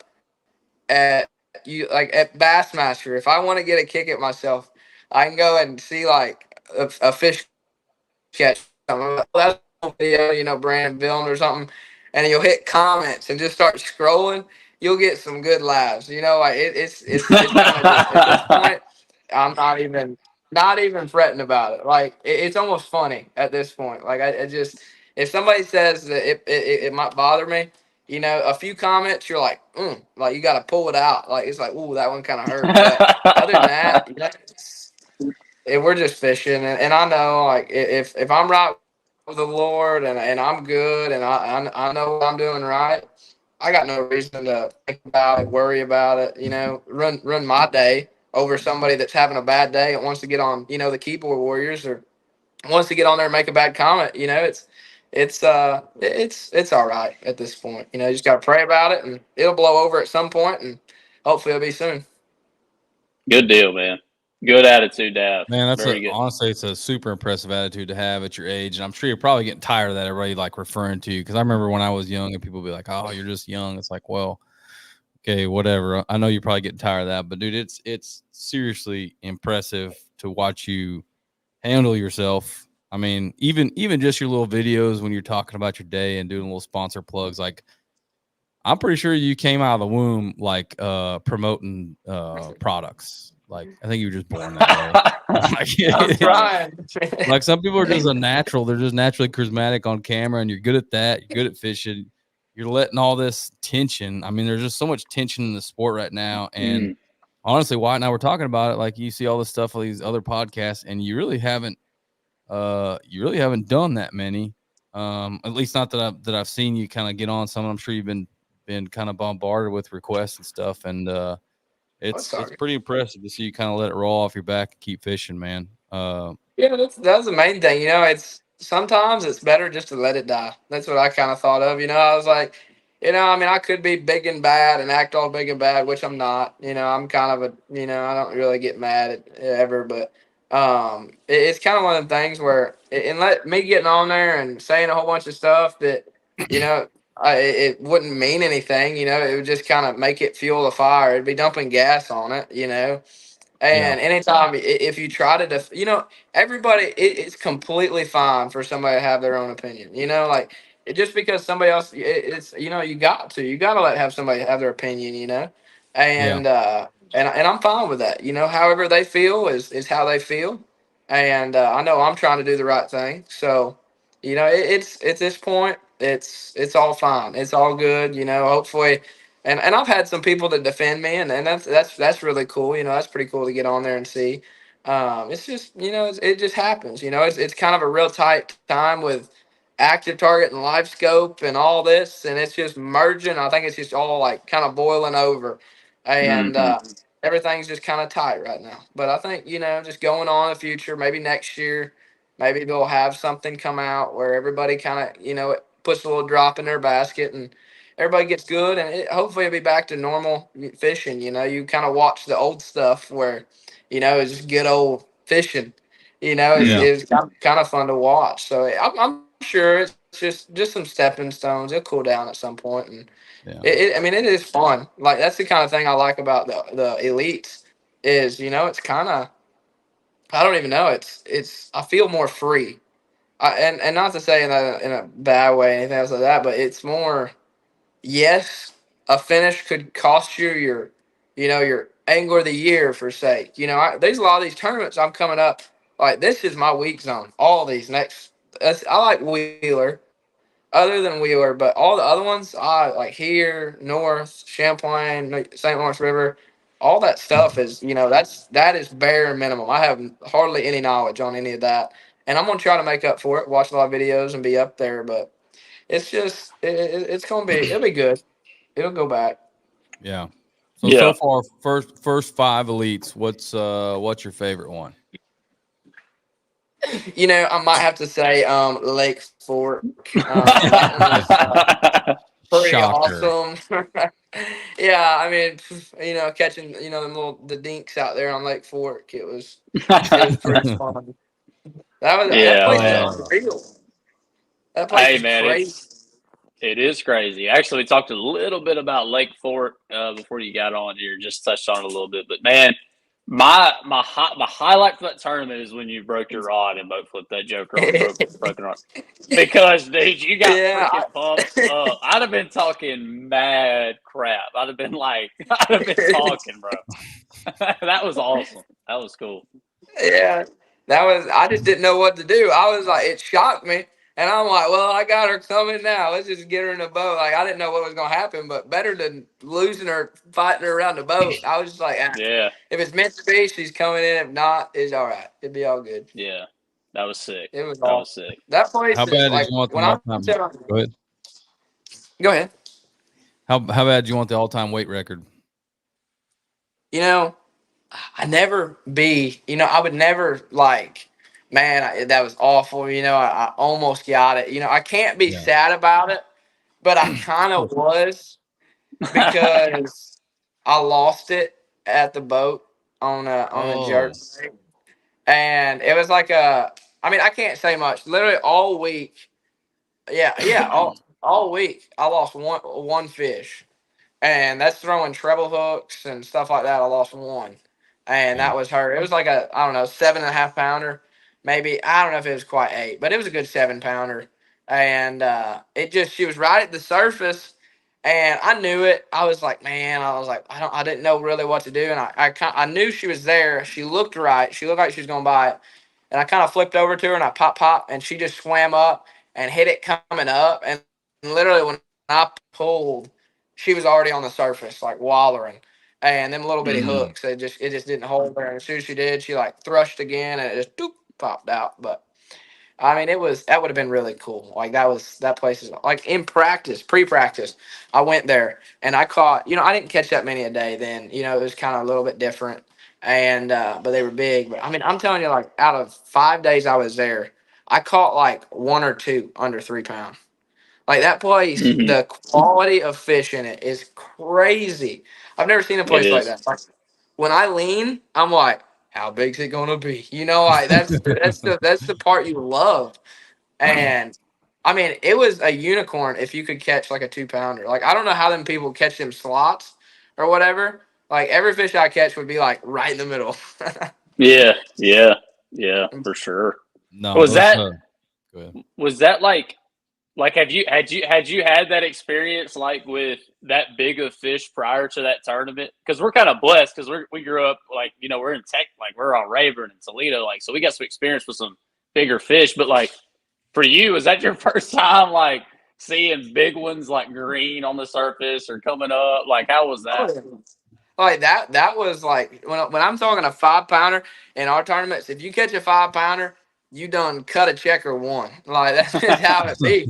at at Bassmaster. If I want to get a kick at myself, I can go and see like a fish catch. That's a video, Brandon Villen or something, and you'll hit comments and just start scrolling. You'll get some good laughs. Like it's kind of just at this point. I'm not even fretting about it. Like it's almost funny at this point. Like I just, if somebody says that it might bother me, a few comments, you're like, like you got to pull it out. Like it's like, ooh, that one kind of hurt. But other than that, we're just fishing, and I know like if I'm right with the Lord and I'm good and I know what I'm doing right, I got no reason to think about it, worry about it. Run my day over somebody that's having a bad day and wants to get on, the keyboard warriors or wants to get on there and make a bad comment. It's all right at this point. You just got to pray about it, and it'll blow over at some point, and hopefully it'll be soon. Good deal, man. Good attitude to have. Man, honestly, it's a super impressive attitude to have at your age, and I'm sure you're probably getting tired of that. Everybody like referring to you, because I remember when I was young and people would be like, "Oh, you're just young." It's like, well, okay, whatever. I know you're probably getting tired of that, but dude, it's seriously impressive to watch you handle yourself. I mean, even just your little videos when you're talking about your day and doing little sponsor plugs, like I'm pretty sure you came out of the womb like promoting products. Like I think you were just born that way. I'm trying. Like some people are just a natural. They're just naturally charismatic on camera, and you're good at that. You're good at fishing. You're letting all this tension. I mean, there's just so much tension in the sport right now. And honestly, Wyatt and I were talking about it. Like you see all this stuff on these other podcasts, and you really haven't done that many. At least not that I've seen you kind of get on some. I'm sure you've been kind of bombarded with requests and stuff, and it's pretty impressive to see you kind of let it roll off your back and keep fishing, man. Yeah, that's the main thing. It's sometimes it's better just to let it die. That's what I kind of thought of. I was like, I mean, I could be big and bad and act all big and bad, which I'm not. I'm kind of I don't really get mad at ever, but it's kind of one of the things where, and let me getting on there and saying a whole bunch of stuff that, it wouldn't mean anything, it would just kind of make it fuel the fire. It'd be dumping gas on it, And anytime, if you try to, everybody, it's completely fine for somebody to have their own opinion. Like just because somebody else, it's you got to have somebody have their opinion. And and I'm fine with that. However they feel is how they feel, and I know I'm trying to do the right thing. So, it's at this point, It's all fine. It's all good. Hopefully, and I've had some people that defend me, and that's really cool. That's pretty cool to get on there and see. It's just it just happens. It's kind of a real tight time with active target and live scope and all this, and it's just merging. I think it's just all like kind of boiling over, and everything's just kind of tight right now. But I think just going on in the future, maybe next year, maybe they'll have something come out where everybody kind of puts a little drop in their basket and everybody gets good, and hopefully it'll be back to normal fishing. You kind of watch the old stuff where it's just good old fishing. It's kind of fun to watch. So I'm sure it's just some stepping stones. It'll cool down at some point, and I mean, it is fun. Like, that's the kind of thing I like about the elites is it's kind of, I don't even know, it's I feel more free. And not to say in a bad way, anything else like that, but it's more, yes, a finish could cost you your angler of the year for sake. There's a lot of these tournaments I'm coming up. Like, this is my weak zone. All these I like Wheeler, other than Wheeler, but all the other ones, I like here, North, Champlain, St. Lawrence River. All that stuff is, that is bare minimum. I have hardly any knowledge on any of that, and I'm gonna try to make up for it. Watch a lot of videos and be up there, but it's just it's gonna be, it'll be good. It'll go back. Yeah. So far, first 5 elites. What's your favorite one? I might have to say Lake Fork. That one was pretty awesome. Yeah, I mean, catching the dinks out there on Lake Fork. It was pretty fun. That place is unreal. That place is crazy. It is crazy. Actually, we talked a little bit about Lake Fork before you got on here. Just touched on it a little bit, but man, my highlight for that tournament is when you broke your rod and boat flipped that joker on broken rod. Because, dude, you got freaking pumped up. I'd have been talking mad crap. I'd have been talking, bro. That was awesome. That was cool. Yeah, I just didn't know what to do. I was like, it shocked me. And I'm like, well, I got her coming now. Let's just get her in the boat. Like, I didn't know what was going to happen, but better than losing her, fighting her around the boat. I was just like, if it's meant to be, she's coming in. If not, it's all right. It'd be all good. Yeah, that was sick. It was awesome. Sick. That place. How bad did you want the all-time? Go ahead. Go ahead. How bad do you want the all-time weight record? I would never man, that was awful. I almost got it. I can't be sad about it, but I kind of was because I lost it at the boat on a jerk. And it was like I can't say much. Literally all week. All week I lost one fish. And that's throwing treble hooks and stuff like that. I lost one. And that was her. It was like a, I don't know, 7.5 pounder. Maybe, I don't know if it was quite 8, but it was a good 7 pounder. And she was right at the surface, and I knew it. I was like, I didn't know really what to do. And I knew she was there. She looked right. She looked like she was going to bite. And I kind of flipped over to her and I pop, and she just swam up and hit it coming up. And literally when I pulled, she was already on the surface, like wallering. And them little bitty hooks, it just didn't hold her. And as soon as she did, she like thrust again, and it just popped out. But I mean, that would have been really cool. Like, that place is like, in practice, pre-practice, I went there and I caught. I didn't catch that many a day then. It was kind of a little bit different, and but they were big. But I mean, I'm telling you, like, out of 5 days I was there, I caught like 1 or 2 under 3 pounds. Like, that place, the quality of fish in it is crazy. I've never seen a place like that. Like, when I lean, I'm like, how big's it gonna be? Like, that's the part you love. And I mean, it was a unicorn if you could catch like a 2 pounder. Like, I don't know how them people catch them slots or whatever. Like, every fish I catch would be like right in the middle. Yeah, for sure. No, was that like, had you had that experience, like, with that big of fish prior to that tournament? Because we're kind of blessed because we grew up, like, we're in Tech, like, we're on Rayburn and Toledo, like, so we got some experience with some bigger fish. But, like, for you, was that your first time, like, seeing big ones like green on the surface or coming up? Like, how was that? Like that was like when I'm talking a 5-pounder in our tournaments. If you catch a 5-pounder, you done cut a check or won. Like that's just how it be.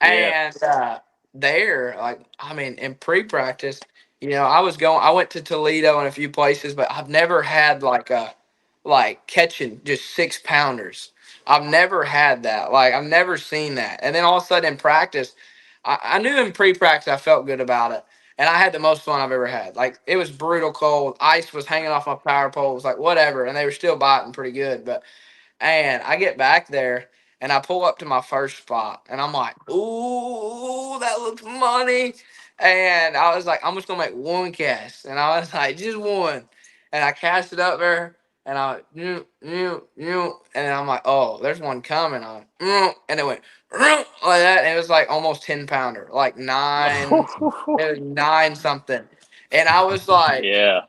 Yeah. And there, like I mean, in pre-practice, I went to Toledo and a few places, but I've never had like catching just 6-pounders. I've never had that. Like I've never seen that. And then all of a sudden in practice, I knew in pre-practice I felt good about it. And I had the most fun I've ever had. Like it was brutal cold. Ice was hanging off my power poles, like whatever, and they were still biting pretty good. But and I get back there and I pull up to my first spot and I'm like, ooh, that looks money. And I was like, I'm just gonna make one cast. And I was like, just one. And I cast it up there and and I'm like, oh, there's one coming on. And it went like that. And it was like almost 10-pounder, like it was 9 something. And I was like, Yeah.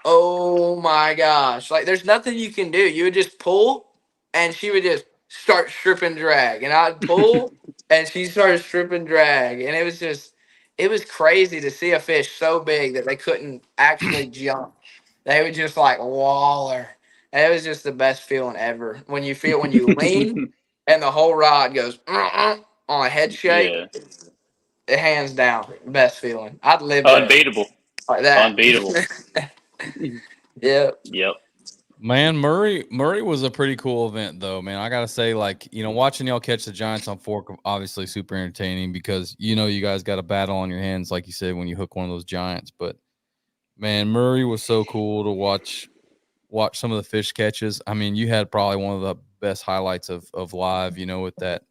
oh my gosh. Like there's nothing you can do. You would just pull and she would just start strip and drag. And I'd pull and she started strip and drag. And it was crazy to see a fish so big that they couldn't actually jump. They would just like waller. And it was just the best feeling ever. When you lean and the whole rod goes on a head shake, Yeah. hands down, best feeling. I'd live there Unbeatable. like that. Unbeatable. Yeah. Yep. Man, Murray was a pretty cool event, though, man. I gotta say, like, watching y'all catch the Giants on fork, obviously super entertaining because you guys got a battle on your hands, like you said, when you hook one of those Giants. But man, Murray was so cool to watch some of the fish catches. I mean, you had probably one of the best highlights of live, with that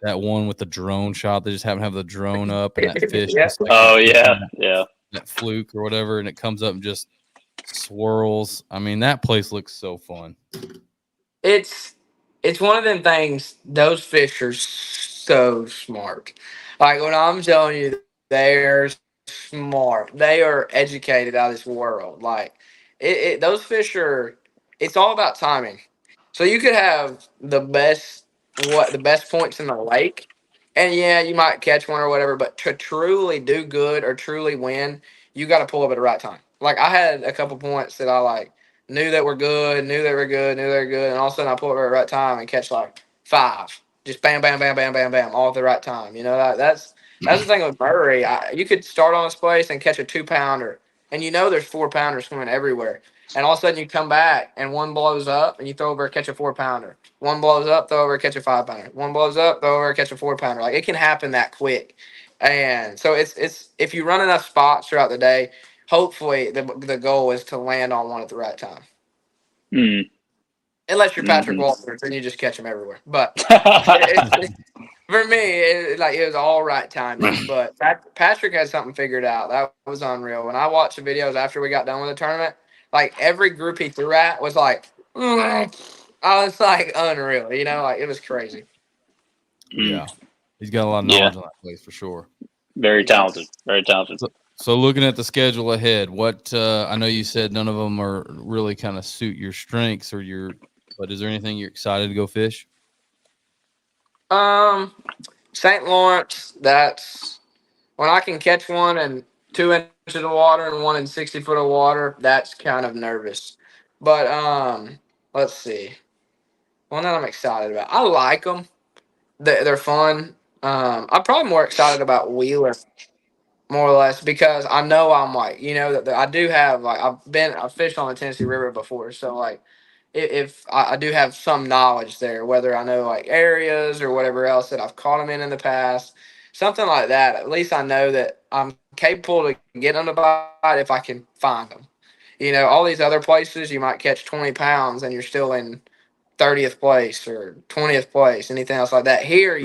one with the drone shot. They just happen to have the drone up and that fish Yeah. just like Oh yeah. Yeah. that fluke or whatever, and it comes up and just swirls. I mean, that place looks so fun. It's one of them things. Those fish are so smart. Like when I'm telling you, they're smart. They are educated out of this world. Like those fish are. It's all about timing. So you could have the best points in the lake, and yeah, you might catch one or whatever. But to truly do good or truly win, you got to pull up at the right time. Like I had a couple points that I like knew that were good, knew they were good, knew they were good, and all of a sudden I pull up at the right time and catch like 5, just bam, bam, bam, bam, bam, bam, all at the right time. That's the thing with Murray. You could start on this place and catch a 2-pounder, and there's 4-pounders swimming everywhere. And all of a sudden you come back and one blows up and you throw over, catch a 4-pounder. One blows up, throw over, catch a 5-pounder. One blows up, throw over, catch a 4-pounder. Like it can happen that quick. And so it's if you run enough spots throughout the day, hopefully the goal is to land on one at the right time. Mm. Unless you're Patrick Mm-hmm. Walters, then you just catch them everywhere. But for me, it was all right timing. But Patrick had something figured out. That was unreal. When I watched the videos after we got done with the tournament, like every group he threw at was like, I was like unreal. Like it was crazy. Yeah, he's got a lot of knowledge on that place for sure. Very talented. Very talented. So looking at the schedule ahead, what I know you said none of them are really kind of suit your strengths but is there anything you're excited to go fish? St. Lawrence, that's when I can catch one in 2 inches of water and one in 60 foot of water, that's kind of nervous. But let's see. One that I'm excited about. I like them. They're fun. I'm probably more excited about Wheeler, more or less, because I know I'm like, that I do have like I've fished on the Tennessee River before, so like if I do have some knowledge there, whether I know like areas or whatever else that I've caught them in the past, something like that. At least I know that I'm capable to get them to bite if I can find them. All these other places you might catch 20 pounds and you're still in 30th place or 20th place, anything else like that. Here,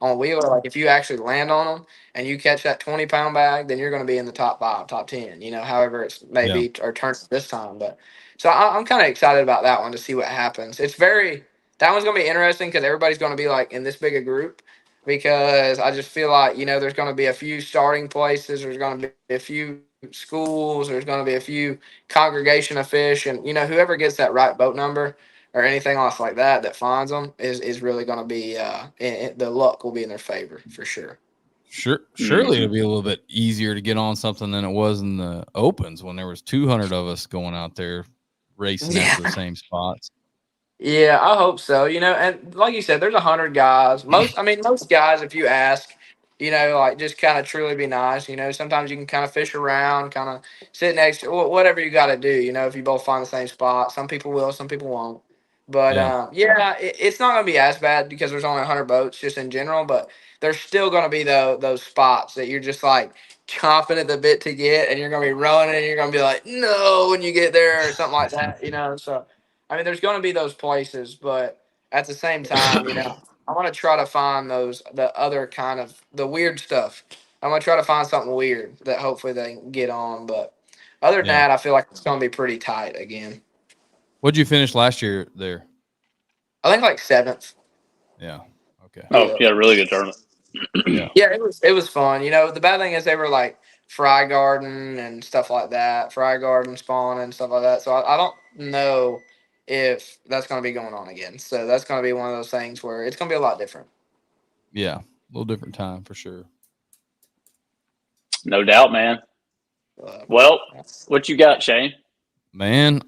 on Wheeler, like if you actually land on them and you catch that 20-pound bag, then you're going to be in the top 5, top 10, however it's maybe or turn this time. But so I'm kind of excited about that one to see what happens. That one's going to be interesting because everybody's going to be like in this big a group, because I just feel like, there's going to be a few starting places. There's going to be a few schools. There's going to be a few congregation of fish, and, whoever gets that right boat number or anything else like that finds them is really going to be the luck will be in their favor for sure. Surely it'd be a little bit easier to get on something than it was in the opens when there was 200 of us going out there racing after the same spots. Yeah, I hope so. And like you said, there's 100 guys. Most guys, if you ask, like just kind of truly be nice. Sometimes you can kind of fish around, kind of sit next to whatever you got to do. If you both find the same spot, some people will, some people won't. But it's not going to be as bad because there's only 100 boats just in general. But there's still going to be those spots that you're just like chomping at the bit to get, and you're going to be rowing, and you're going to be like, no, when you get there or something like that. So. There's going to be those places, but at the same time, I want to try to find the other kind of the weird stuff. I'm going to try to find something weird that hopefully they can get on. But other than that, I feel like it's going to be pretty tight again. What'd you finish last year there? I think like 7th. Yeah. Okay. Oh, yeah, really good tournament. Yeah, it was fun. The bad thing is they were like fry garden and stuff like that, fry garden spawn and stuff like that. So I don't know if that's going to be going on again. So that's going to be one of those things where it's going to be a lot different. Yeah, a little different time for sure. No doubt, man. Well, what you got, Shane? Man,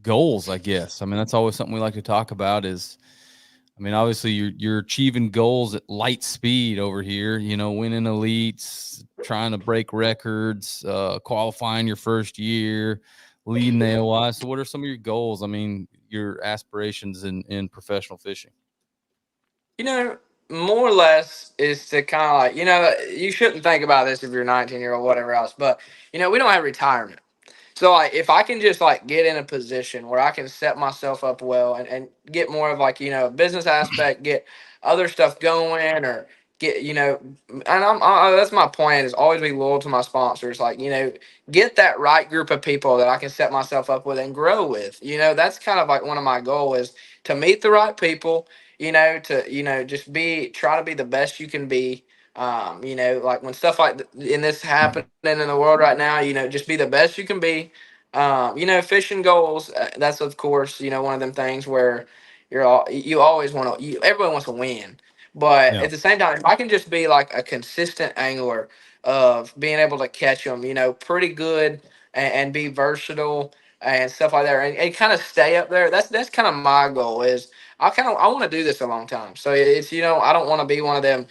goals, I guess. That's always something we like to talk about is, obviously you're achieving goals at light speed over here, winning elites, trying to break records, qualifying your first year, leading the AOI. So what are some of your goals? Your aspirations in professional fishing? More or less is to kind of like, you shouldn't think about this if you're 19 year old, whatever else, but we don't have retirement. So like if I can just like get in a position where I can set myself up well and get more of like, a business aspect, get other stuff going or get, and that's my plan is always be loyal to my sponsors. Like, get that right group of people that I can set myself up with and grow with. That's kind of like one of my goals is to meet the right people, to, just try to be the best you can be. Like when stuff like in this happening in the world right now, just be the best you can be. Fishing goals, that's of course, one of them things where you always want to, everyone wants to win. But at the same time, if I can just be like a consistent angler of being able to catch them, pretty good and be versatile and stuff like that, and kind of stay up there. That's kind of my goal is I want to do this a long time. So it's I don't want to be one of them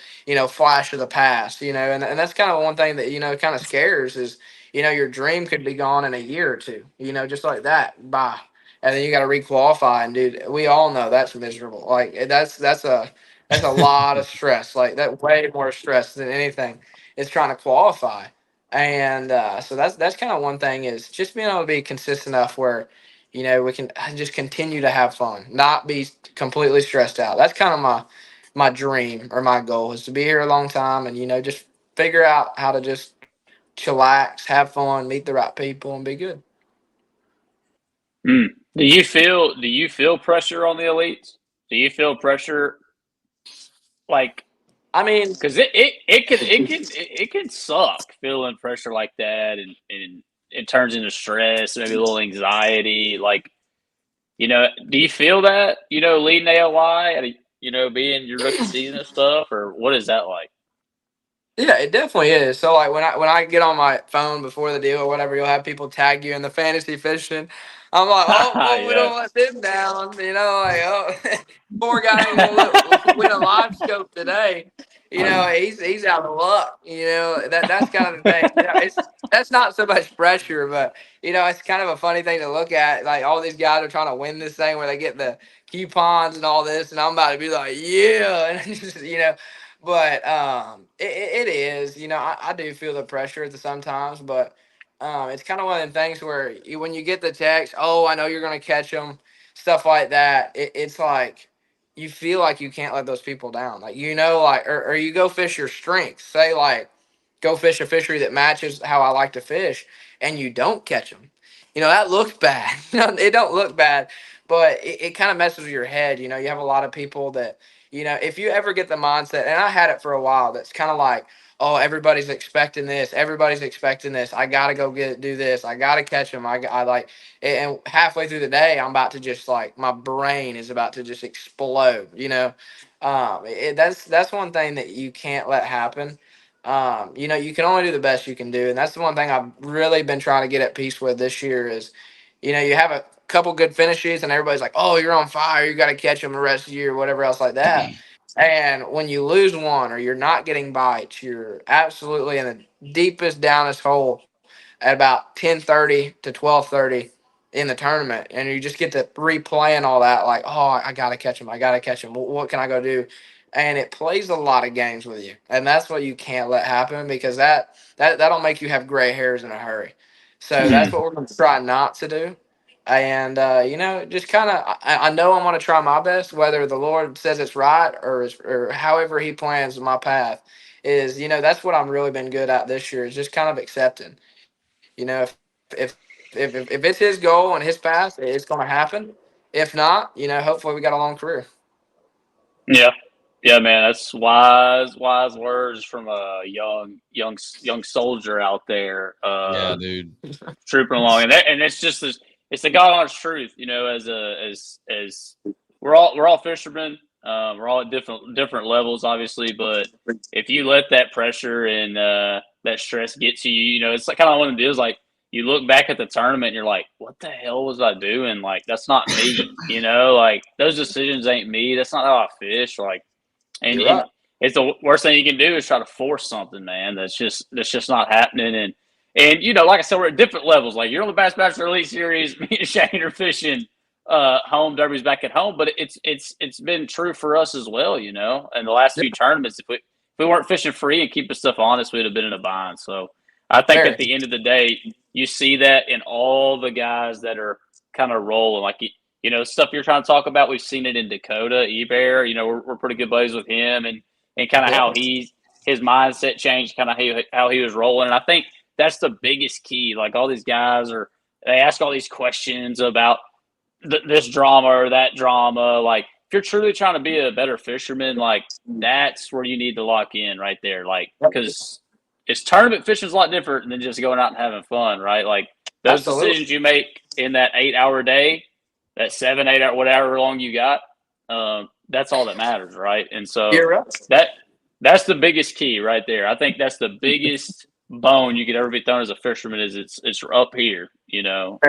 flash of the past, and that's kind of one thing that kind of scares is your dream could be gone in a year or two, just like that. Bye. And then you got to requalify, and dude, we all know that's miserable. Like that's a lot of stress. Like that, way more stress than anything is trying to qualify. And so that's kind of one thing is just being able to be consistent enough where we can just continue to have fun, not be completely stressed out. That's kind of my dream or my goal is to be here a long time and just figure out how to just chillax, have fun, meet the right people, and be good. Do you feel pressure on the elites? Do you feel pressure? Like, because it can suck feeling pressure like that, and it turns into stress, maybe a little anxiety. Like, do you feel that? Leading AOI, being your rookie season and stuff, or what is that like? Yeah, it definitely is. So like when I get on my phone before the deal or whatever, you'll have people tag you in the fantasy fishing. I'm like, oh, we don't let them down. Like, oh, poor guy ain't gonna win a live scope today. He's out of luck. That's kind of the thing. That's not so much pressure, but it's kind of a funny thing to look at. Like all these guys are trying to win this thing where they get the coupons and all this, and I'm about to be like, yeah, and just But it is, I do feel the pressure at the sometimes, but it's kind of one of them things where when you get the text, oh, I know you're going to catch them, stuff like that. It's like you feel like you can't let those people down. Like, like, or you go fish your strengths. Say, like, go fish a fishery that matches how I like to fish, and you don't catch them. That looks bad. It don't look bad, but it kind of messes with your head. You have a lot of people that, if you ever get the mindset, and I had it for a while, that's kind of like, oh, everybody's expecting this. Everybody's expecting this. I got to go do this. I got to catch them. I like, and halfway through the day, I'm about to just like, my brain is about to just explode, that's one thing that you can't let happen. You can only do the best you can do. And that's the one thing I've really been trying to get at peace with this year is, you have a couple good finishes and everybody's like, oh, you're on fire. You got to catch them the rest of the year, whatever else like that. And when you lose one or you're not getting bites, you're absolutely in the deepest, downest hole at about 10:30 to 12:30 in the tournament, and you just get to replaying all that, like, oh, I gotta catch him, I gotta catch him. What can I go do? And it plays a lot of games with you, and that's what you can't let happen because that'll make you have gray hairs in a hurry. So that's what we're going to try not to do. And just kind of, I know I'm going to try my best, whether the Lord says it's right or however He plans my path. That's what I'm really been good at this year is just kind of accepting. If if it's His goal and His path, it's going to happen. If not, hopefully we got a long career. Yeah. Yeah, man, that's wise words from a young soldier out there. Yeah, dude. Trooping along, and it's just this. It's the God honest truth, as we're all fishermen. We're all at different levels, obviously. But if you let that pressure and that stress get to you, it's like kind of one of the deals. Like you look back at the tournament, and you're like, "What the hell was I doing? Like that's not me." Like those decisions ain't me. That's not how I fish. Like, and it's the worst thing you can do is try to force something, man. That's just not happening. And like I said, we're at different levels. Like you're on the Bassmaster Elite Series, me and Shane are fishing home derbies back at home. But it's been true for us as well. In the last few tournaments, if we weren't fishing free and keeping stuff honest, we'd have been in a bind. So I think at the end of the day, you see that in all the guys that are kind of rolling. Like stuff you're trying to talk about. We've seen it in Dakota, Ebear. We're pretty good buddies with him, and kind of how his mindset changed, kind of how he was rolling. And I think that's the biggest key. Like all these guys they ask all these questions about this drama or that drama. Like if you're truly trying to be a better fisherman, like that's where you need to lock in right there. Like because it's tournament fishing is a lot different than just going out and having fun, right? Like those decisions you make in that 8-hour day, that 7-8 hour, whatever long you got, that's all that matters, right? And so that's the biggest key right there. I think that's the biggest bone you could ever be thrown as a fisherman is it's up here, and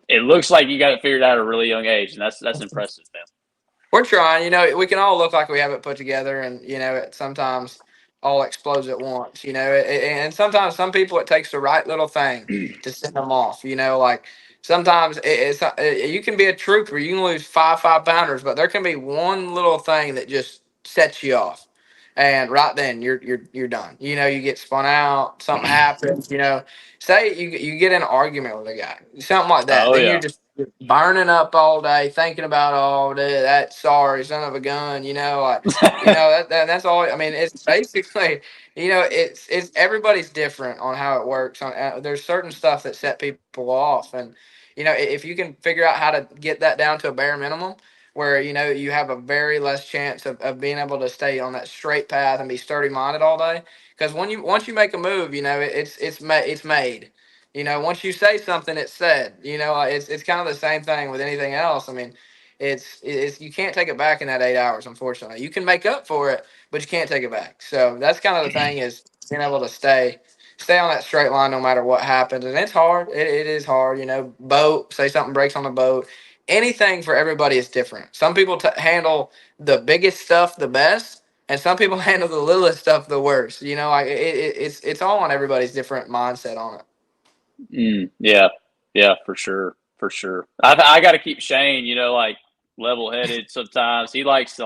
it looks like you got it figured out at a really young age, and that's impressive, man. We're trying. We can all look like we have it put together, and it sometimes all explodes at once. And sometimes some people it takes the right little thing to send them off. Like sometimes you can be a trooper, you can lose 5 pounders, but there can be one little thing that just sets you off. And right then you're done. You get spun out, something happens, say you get in an argument with a guy, something like that. Then you're just burning up all day, thinking about all day, that sorry son of a gun, that's all. I mean, it's basically, it's everybody's different on how it works. There's certain stuff that set people off. And, if you can figure out how to get that down to a bare minimum, where you have a very less chance of being able to stay on that straight path and be sturdy minded all day. Because once you make a move, it's made. Once you say something, it's said. It's kind of the same thing with anything else. I mean, it's you can't take it back in that 8 hours. Unfortunately, you can make up for it, but you can't take it back. So that's kind of the thing is being able to stay on that straight line no matter what happens. And it's hard. It is hard. Boat, say something breaks on the boat. Anything for everybody is different. Some people handle the biggest stuff the best, and some people handle the littlest stuff the worst. It's all on everybody's different mindset on it. Yeah, for sure. I got to keep Shane, like level headed. Sometimes he likes to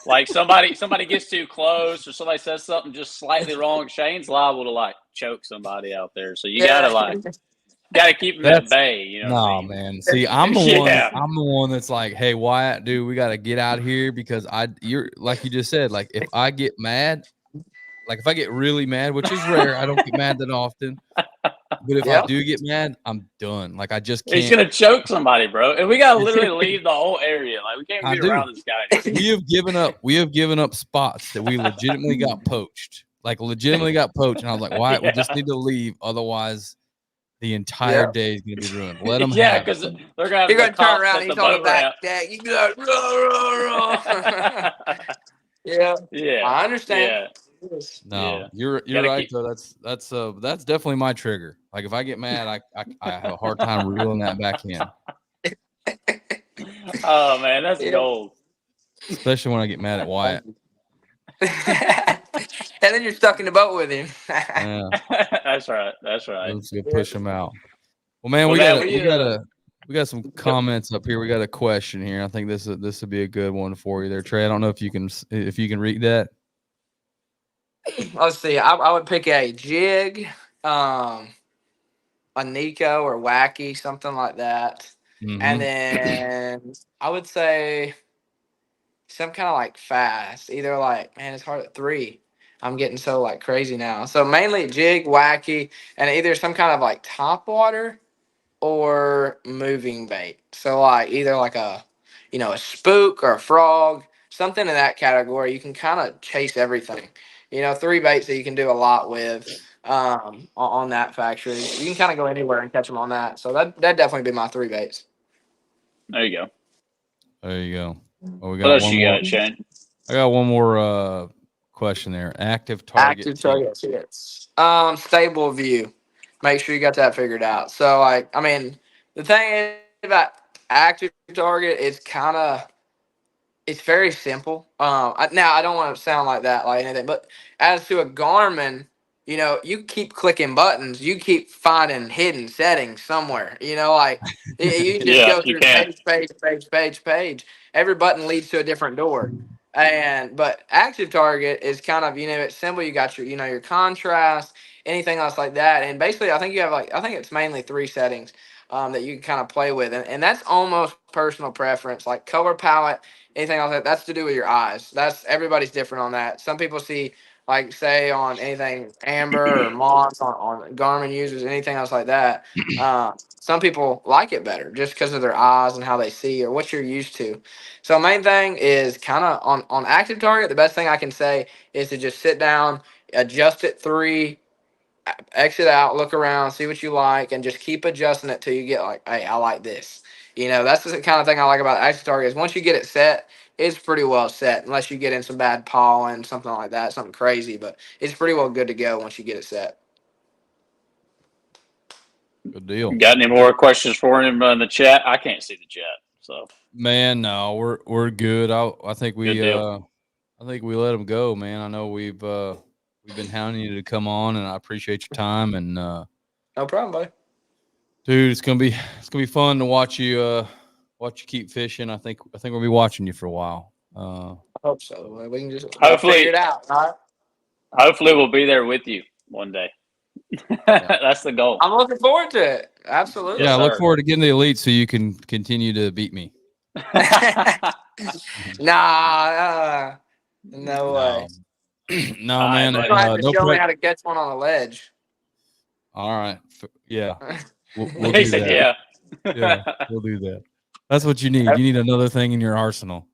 like somebody gets too close or somebody says something just slightly wrong. Shane's liable to choke somebody out there. So you gotta keep him at bay, No, man. See, I'm the one. I'm the one that's like, hey, Wyatt, dude, we gotta get out of here because you're like you just said. Like, if I get mad, like if I get really mad, which is rare, I don't get mad that often. But if I do get mad, I'm done. Like, I just can't. He's gonna choke somebody, bro, and we gotta literally leave the whole area. Like, we can't be around this guy. We have given up spots that we legitimately got poached. Like, legitimately got poached, and I was like, "Why? We just need to leave, otherwise." The entire day is going to be ruined. Let them have because they're going to turn around. He's on the back deck. You go, yeah. I understand. Yeah. No, you're right though. That's definitely my trigger. Like, if I get mad, I have a hard time reeling that back in. Oh man, that's gold. Especially when I get mad at Wyatt. And then you're stuck in the boat with him. Yeah. That's right. Let's go push him out. Well, man, we got some comments up here. We got a question here. I think this would be a good one for you there, Trey. I don't know if you can read that. Let's see. I would pick a jig, a Nico or wacky, something like that. Mm-hmm. And then I would say some kind of like fast. Either like, man, it's hard at 3. I'm getting so like crazy now. So mainly jig, wacky, and either some kind of like top water or moving bait. So like either like a spook or a frog, something in that category. You can kind of chase everything. 3 baits that you can do a lot with on that factory. You can kind of go anywhere and catch them on that. So that'd definitely be my 3 baits. There you go. Well, we got what else you got, Shane? I got one more question there. Active target. Yes. Stable view. Make sure you got that figured out. So, like, I mean, the thing about active target, it's very simple. Now I don't want to sound like that, like anything, but as to a Garmin, you keep clicking buttons, you keep finding hidden settings somewhere. Like you can just go through page. Every button leads to a different door. But active target is kind of, it's simple. You got your, your contrast, anything else like that. And basically I think you have I think it's mainly 3 settings that you can kind of play with. And that's almost personal preference, like color palette, anything else that's to do with your eyes. That's everybody's different on that. Some people see, like, say on anything amber or moss on Garmin users, anything else like that. Some people like it better just because of their eyes and how they see or what you're used to. So main thing is kind of on active target. The best thing I can say is to just sit down, adjust it 3, exit out, look around, see what you like, and just keep adjusting it till you get like, hey, I like this. That's the kind of thing I like about active target is once you get it set, it's pretty well set, unless you get in some bad pollen, something like that, something crazy, but it's pretty well good to go once you get it set. Good deal. Got any more questions for him in the chat? I can't see the chat, so. Man, no, we're good. I think we let him go, man. I know we've been hounding you to come on, and I appreciate your time. And no problem, buddy. Dude, it's gonna be fun to watch you keep fishing. I think we'll be watching you for a while. I hope so. We can just hopefully figure it out. Right? Hopefully, we'll be there with you one day. That's the goal. I'm looking forward to it. Absolutely. Yeah, I look forward to getting the elite so you can continue to beat me. Nah, no way. No, man. You have to show me how to catch one on a ledge. All right. Yeah. We'll do that. Yeah, we'll do that. That's what you need. You need another thing in your arsenal.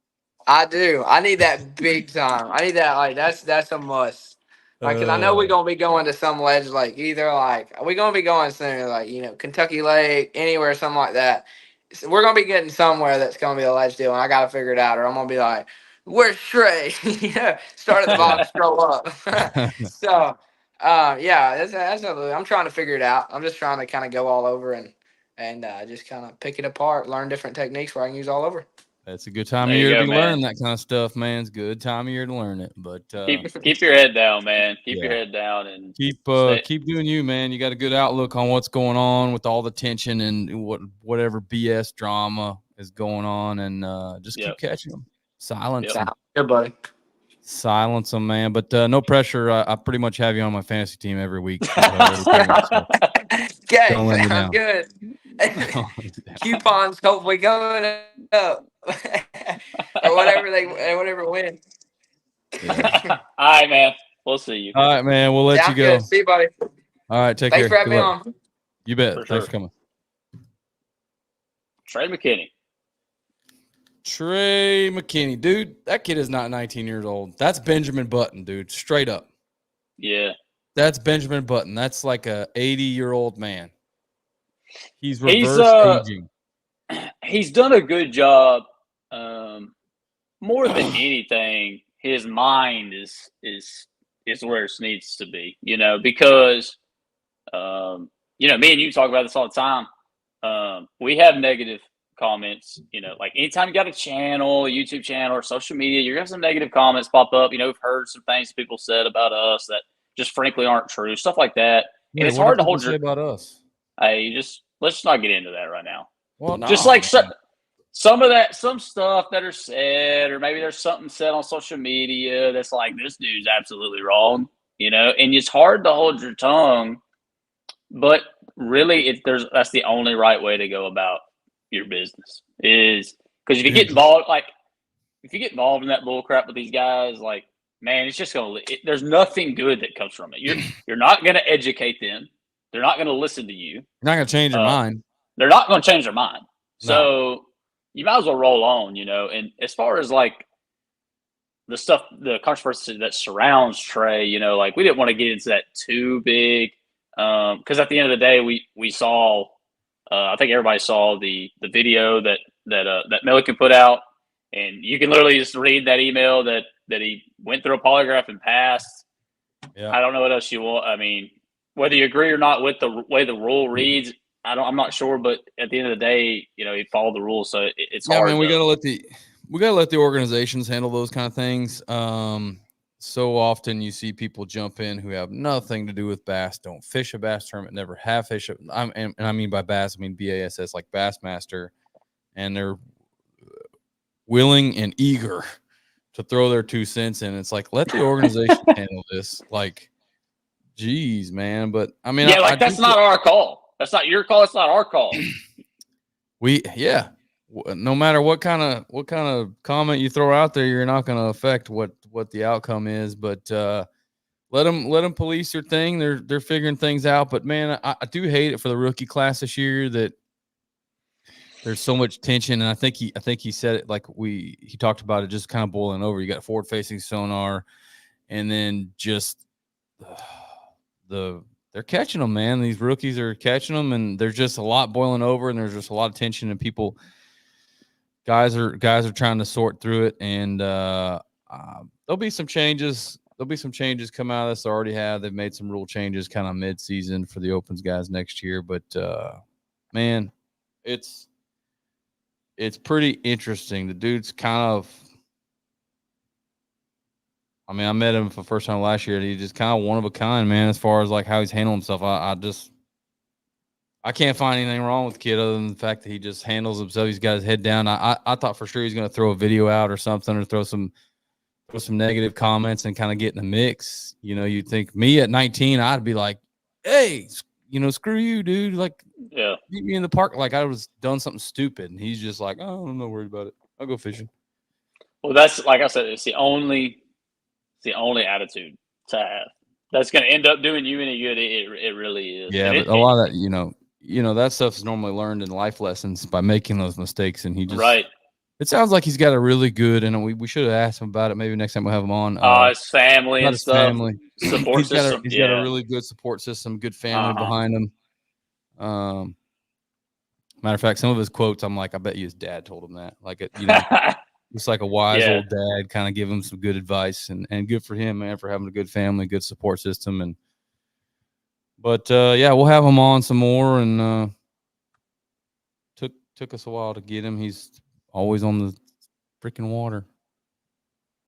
I do. I need that big time. I need that. That's a must. Cause I know we're gonna be going to some ledge, like either we're gonna be going soon, like Kentucky Lake, anywhere, something like that. So we're gonna be getting somewhere that's gonna be a ledge deal, and I gotta figure it out, or I'm gonna be like, "Where's Trey?" Start at the bottom, scroll up. So, yeah, that's absolutely. I'm trying to figure it out. I'm just trying to kind of go all over and just kind of pick it apart, learn different techniques where I can use all over. It's a good time of year to be learning that kind of stuff, man. It's a good time of year to learn it. But keep your head down, man. Keep your head down and keep doing you, man. You got a good outlook on what's going on with all the tension and whatever BS drama is going on, and just keep catching them. Silence them. Good, buddy. Silence them, man. But no pressure. I pretty much have you on my fantasy team every week. Okay, sounds good. Coupons hopefully going up. or whatever wins. Yeah. All right, man. We'll see you. All right, man. We'll let you go. Good. See you, buddy. All right, take care. Thanks for having me on. You bet. For Thanks sure. for coming. Trey McKinney. Trey McKinney, dude, that kid is not 19 years old. That's Benjamin Button, dude, straight up. Yeah. That's Benjamin Button. That's like a 80-year-old man. He's reverse aging. He's done a good job. More than anything, his mind is where it needs to be, because me and you talk about this all the time. We have negative comments, like anytime you got a channel, a YouTube channel, or social media, you're gonna have some negative comments pop up. We've heard some things people said about us that just frankly aren't true, stuff like that. Wait, and it's hard to hold your about us. Hey, let's not get into that right now. Well, no, just like some stuff that are said, or maybe there's something said on social media that's like, this dude's absolutely wrong, and it's hard to hold your tongue. But really, that's the only right way to go about your business, is because if you get involved, in that bull crap with these guys, like, man, it's just there's nothing good that comes from it. You're not going to educate them. They're not going to listen to you. You're not going to change their mind. They're not going to change their mind. No. So you might as well roll on, And as far as like the controversy that surrounds Trey, we didn't want to get into that too big. Because at the end of the day, we saw, I think everybody saw the video that Milliken put out, and you can literally just read that email that he went through a polygraph and passed. Yeah. I don't know what else you want. I mean, whether you agree or not with the way the rule reads, I'm not sure. But at the end of the day, he followed the rules, so it's hard. I mean, we gotta let the organizations handle those kind of things. So often you see people jump in who have nothing to do with bass, don't fish a bass tournament, never have fished it. And I mean by bass, I mean BASS, like Bassmaster, and they're willing and eager to throw their 2 cents in. It's like, let the organization handle this. Like, geez, man. But I mean, that's not our call. That's not your call. It's not our call. No matter what kind of comment you throw out there, you're not going to affect what the outcome is. But let them police their thing. They're figuring things out. But man, I do hate it for the rookie class this year that there's so much tension. And I think he said it like he talked about it just kind of boiling over. You got forward facing sonar, and then just they're catching them, man. These rookies are catching them, and there's just a lot boiling over, and there's just a lot of tension, and guys are trying to sort through it, and there'll be some changes. There'll be some changes come out of this. They already have. They've made some rule changes kind of mid-season for the Opens guys next year, but man, it's pretty interesting. The dude's kind of, I mean, I met him for the first time last year, and he's just kind of one of a kind, man, as far as like how he's handling himself. I can't find anything wrong with the kid other than the fact that he just handles himself. He's got his head down. I thought for sure he's going to throw a video out or something, or throw some negative comments and kind of get in the mix. You'd think me at 19, I'd be like, hey, screw you, dude. Like, yeah, meet me in the park. Like I was done something stupid. And he's just like, oh, I'm not worried about it. I'll go fishing. Well, that's, like I said, it's the only attitude to have. That's going to end up doing you any good. It really is. Yeah, but a lot of that, that stuff is normally learned in life lessons by making those mistakes. And he just, right. It sounds like he's got a really good, and we should have asked him about it. Maybe next time we'll have him on. His family and stuff. Family. Support system. He's got a really good support system, good family behind him. Matter of fact, some of his quotes, I'm like, I bet you his dad told him that. Like, it's like a wise old dad, kind of give him some good advice, and good for him, man, for having a good family, good support system. But we'll have him on some more, and took us a while to get him. He's always on the freaking water.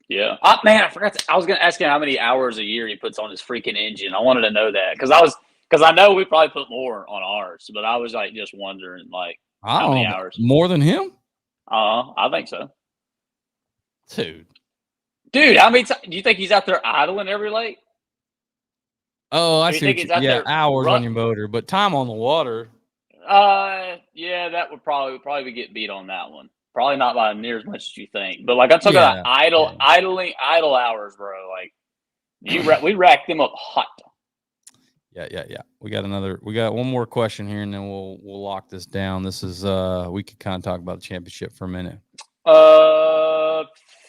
Yeah. Man, I forgot. I was going to ask him how many hours a year he puts on his freaking engine. I wanted to know that because I know we probably put more on ours, but I was like just wondering, like, how many hours? More than him? I think so. Dude, how many do you think he's out there idling every lake? Oh, I see. Yeah, hours on your motor, but time on the water. Yeah, that would probably get beat on that one. Probably not by near as much as you think. But like I'm talking about idle hours, bro. Like we racked them up hot. Yeah. We got one more question here, and then we'll lock this down. This is we could kind of talk about the championship for a minute.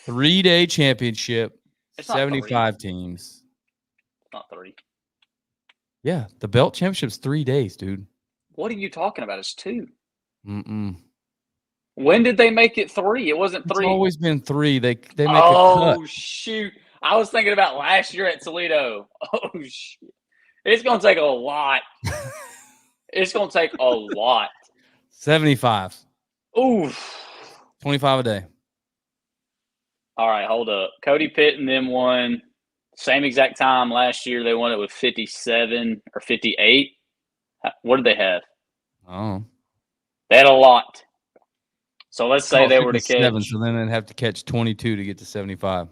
3-day championship, 75 teams. It's not 3. Yeah, the belt championship's 3 days, dude. What are you talking about? It's 2. Mm-mm. When did they make it 3? It wasn't 3. It's always been 3. They make a cut. Oh, shoot. I was thinking about last year at Toledo. Oh, shit. It's going to take a lot. It's going to take a lot. 75. Oof. 25 a day. All right, hold up. Cody Pitt and them won same exact time last year. They won it with 57 or 58. What did they have? Oh. They had a lot. So let's say they were to catch. So then they'd have to catch 22 to get to 75.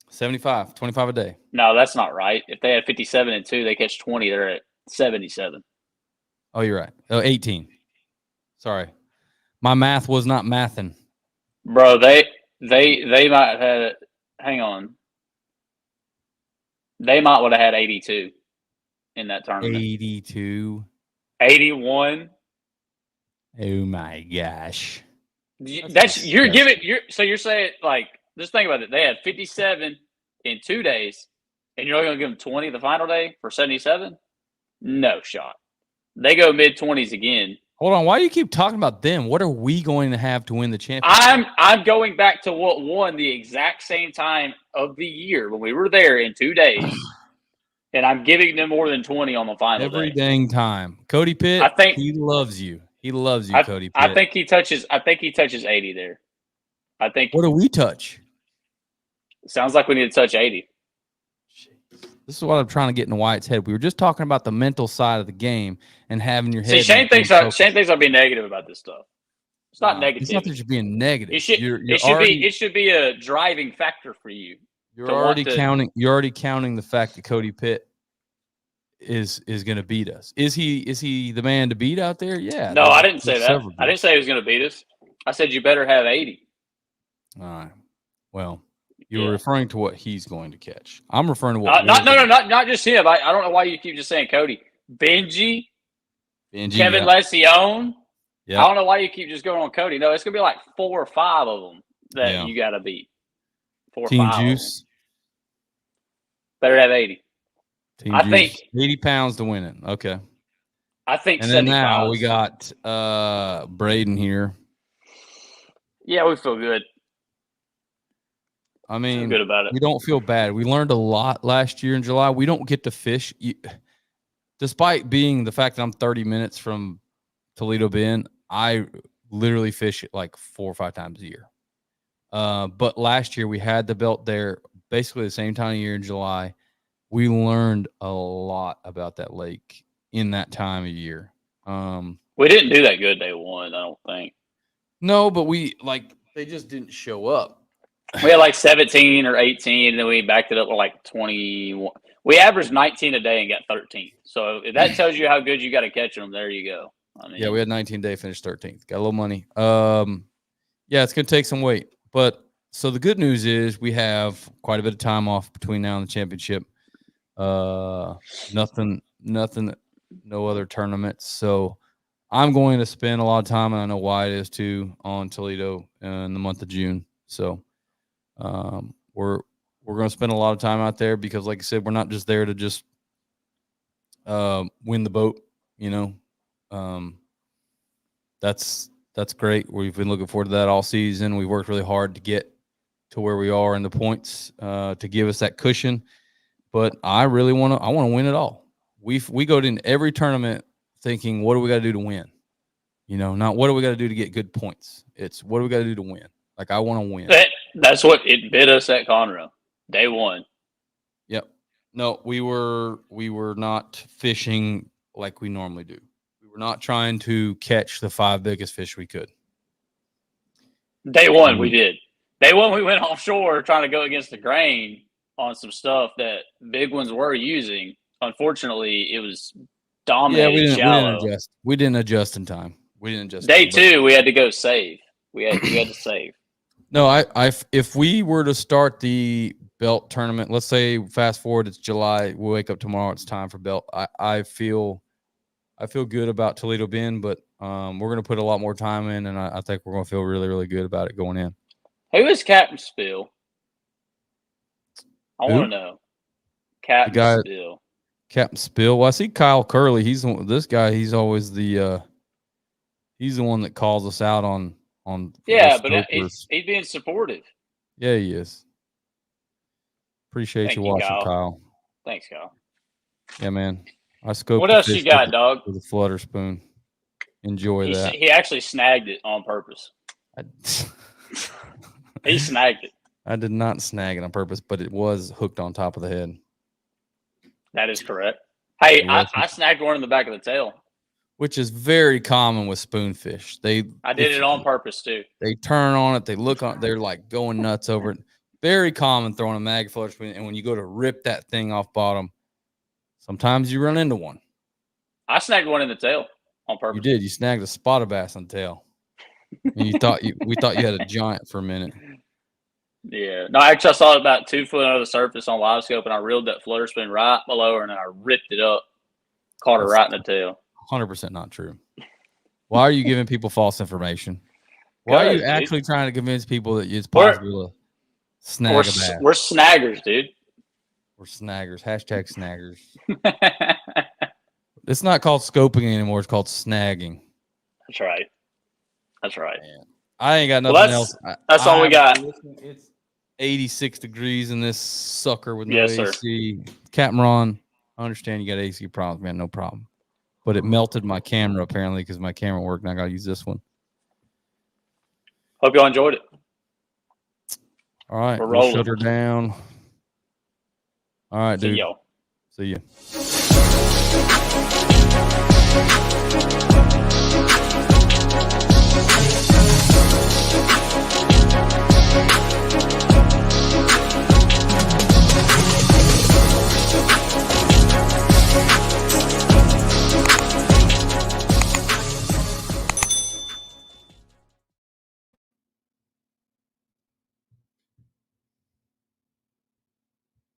75, 25 a day. No, that's not right. If they had 57 and 2, they catch 20. They're at 77. Oh, you're right. Oh, 18. Sorry. My math was not mathing. Bro, they might have had – hang on. They might would have had 82 in that tournament. 82. 81. Oh, my gosh. So you're saying, like, just think about it. They had 57 in 2 days, and you're only going to give them 20 the final day for 77? No shot. They go mid-20s again. Hold on. Why do you keep talking about them? What are we going to have to win the championship? I'm going back to what won the exact same time of the year when we were there in 2 days, and I'm giving them more than 20 on the final every day. dang time. Cody Pitt, I think he loves you. He loves you, Cody Pitt. I think he touches 80 there. I think. What do we touch? Sounds like we need to touch 80. This is what I'm trying to get in Wyatt's head. We were just talking about the mental side of the game and having your head. See, Shane thinks I'll be negative about this stuff. It's not negative. It's not that you're being negative. It should be a driving factor for you. You're already counting the fact that Cody Pitt is going to beat us. Is he the man to beat out there? Yeah. No, I didn't say that. I didn't say he was going to beat us. I said you better have 80. All right. Well, you were referring to what he's going to catch. I'm referring to what. Not just him. I don't know why you keep just saying Cody. Benji, Kevin Lencione. Yeah. I don't know why you keep just going on Cody. No, it's gonna be like 4 or 5 of them that you got to beat. 4 or 5. Team Juice. Better have 80. I think 80 pounds to win it. Okay. I think. And then now we got Braden here. Yeah, we feel good. I mean, good about it. We don't feel bad. We learned a lot last year in July. We don't get to fish. Despite being the fact that I'm 30 minutes from Toledo Bend, I literally fish it like 4 or 5 times a year. But last year we had the belt there basically the same time of year in July. We learned a lot about that lake in that time of year. We didn't do that good day one, I don't think. No, but they just didn't show up. We had like 17 or 18, and then we backed it up with like 21. We averaged 19 a day and got 13. So if that tells you how good you got to catch them, there you go. I mean, yeah, we had 19 day, finished 13th. Got a little money. Yeah, it's going to take some weight. But so the good news is we have quite a bit of time off between now and the championship. Nothing, no other tournaments. So I'm going to spend a lot of time, and I know Wyatt is too, on Toledo in the month of June. So we're going to spend a lot of time out there because, like I said, we're not just there to just win the boat. That's great. We've been looking forward to that all season. We worked really hard to get to where we are in the points to give us that cushion. But I really want to win it all. We go in every tournament thinking, what do we got to do to win? Not what do we got to do to get good points. It's what do we got to do to win? Like, I want to win. That's what it bit us at Conroe. Day one. Yep. No, we were not fishing like we normally do. We were not trying to catch the 5 biggest fish we could. Day one, we did. Day one, we went offshore trying to go against the grain on some stuff that big ones were using. Unfortunately, it was dominated shallow. We didn't adjust in time. Day two, we had to go save. We had to save. No, if we were to start the belt tournament. Let's say fast forward, it's July. We wake up tomorrow. It's time for belt. I feel good about Toledo Bend, but we're going to put a lot more time in, and I think we're going to feel really, really good about it going in. Who is Captain Spill? I want to know. Captain Spill. Captain Spill. Well, I see Kyle Curley. He's always the he's the one that calls us out on. Yeah, but he's being supportive. Yeah, he is. Appreciate you watching, Kyle. Thanks, Kyle. Yeah, man. I scoped. What else you got, dog? With a flutter spoon. Enjoy that. He actually snagged it on purpose. He snagged it. I did not snag it on purpose, but it was hooked on top of the head. That is correct. Hey, I snagged one in the back of the tail. Which is very common with spoonfish. I did it on purpose too. They turn on it, they look on, they're like going nuts over it. Very common throwing a mag flutter spoon, and when you go to rip that thing off bottom, sometimes you run into one. I snagged one in the tail on purpose. You did. You snagged a spotted bass on the tail. And we thought you had a giant for a minute. Yeah. No, actually, I saw it about 2 foot under the surface on live scope, and I reeled that flutter spoon right below her, and then I ripped it up, caught her right in the tail. 100% not true. Why are you giving people false information? Why are you actually trying to convince people that it's possible to snag a bass? We're snaggers, dude. We're snaggers. Hashtag snaggers. It's not called scoping anymore. It's called snagging. That's right. That's right. Man, I ain't got nothing else. That's all we got. It's 86 degrees in this sucker with no yes, AC. Captain Ron, I understand you got AC problems, man. No problem. But it melted my camera apparently because my camera worked, and I got to use this one. Hope y'all enjoyed it. All right. We'll shut her down. All right, dude. See y'all. See ya.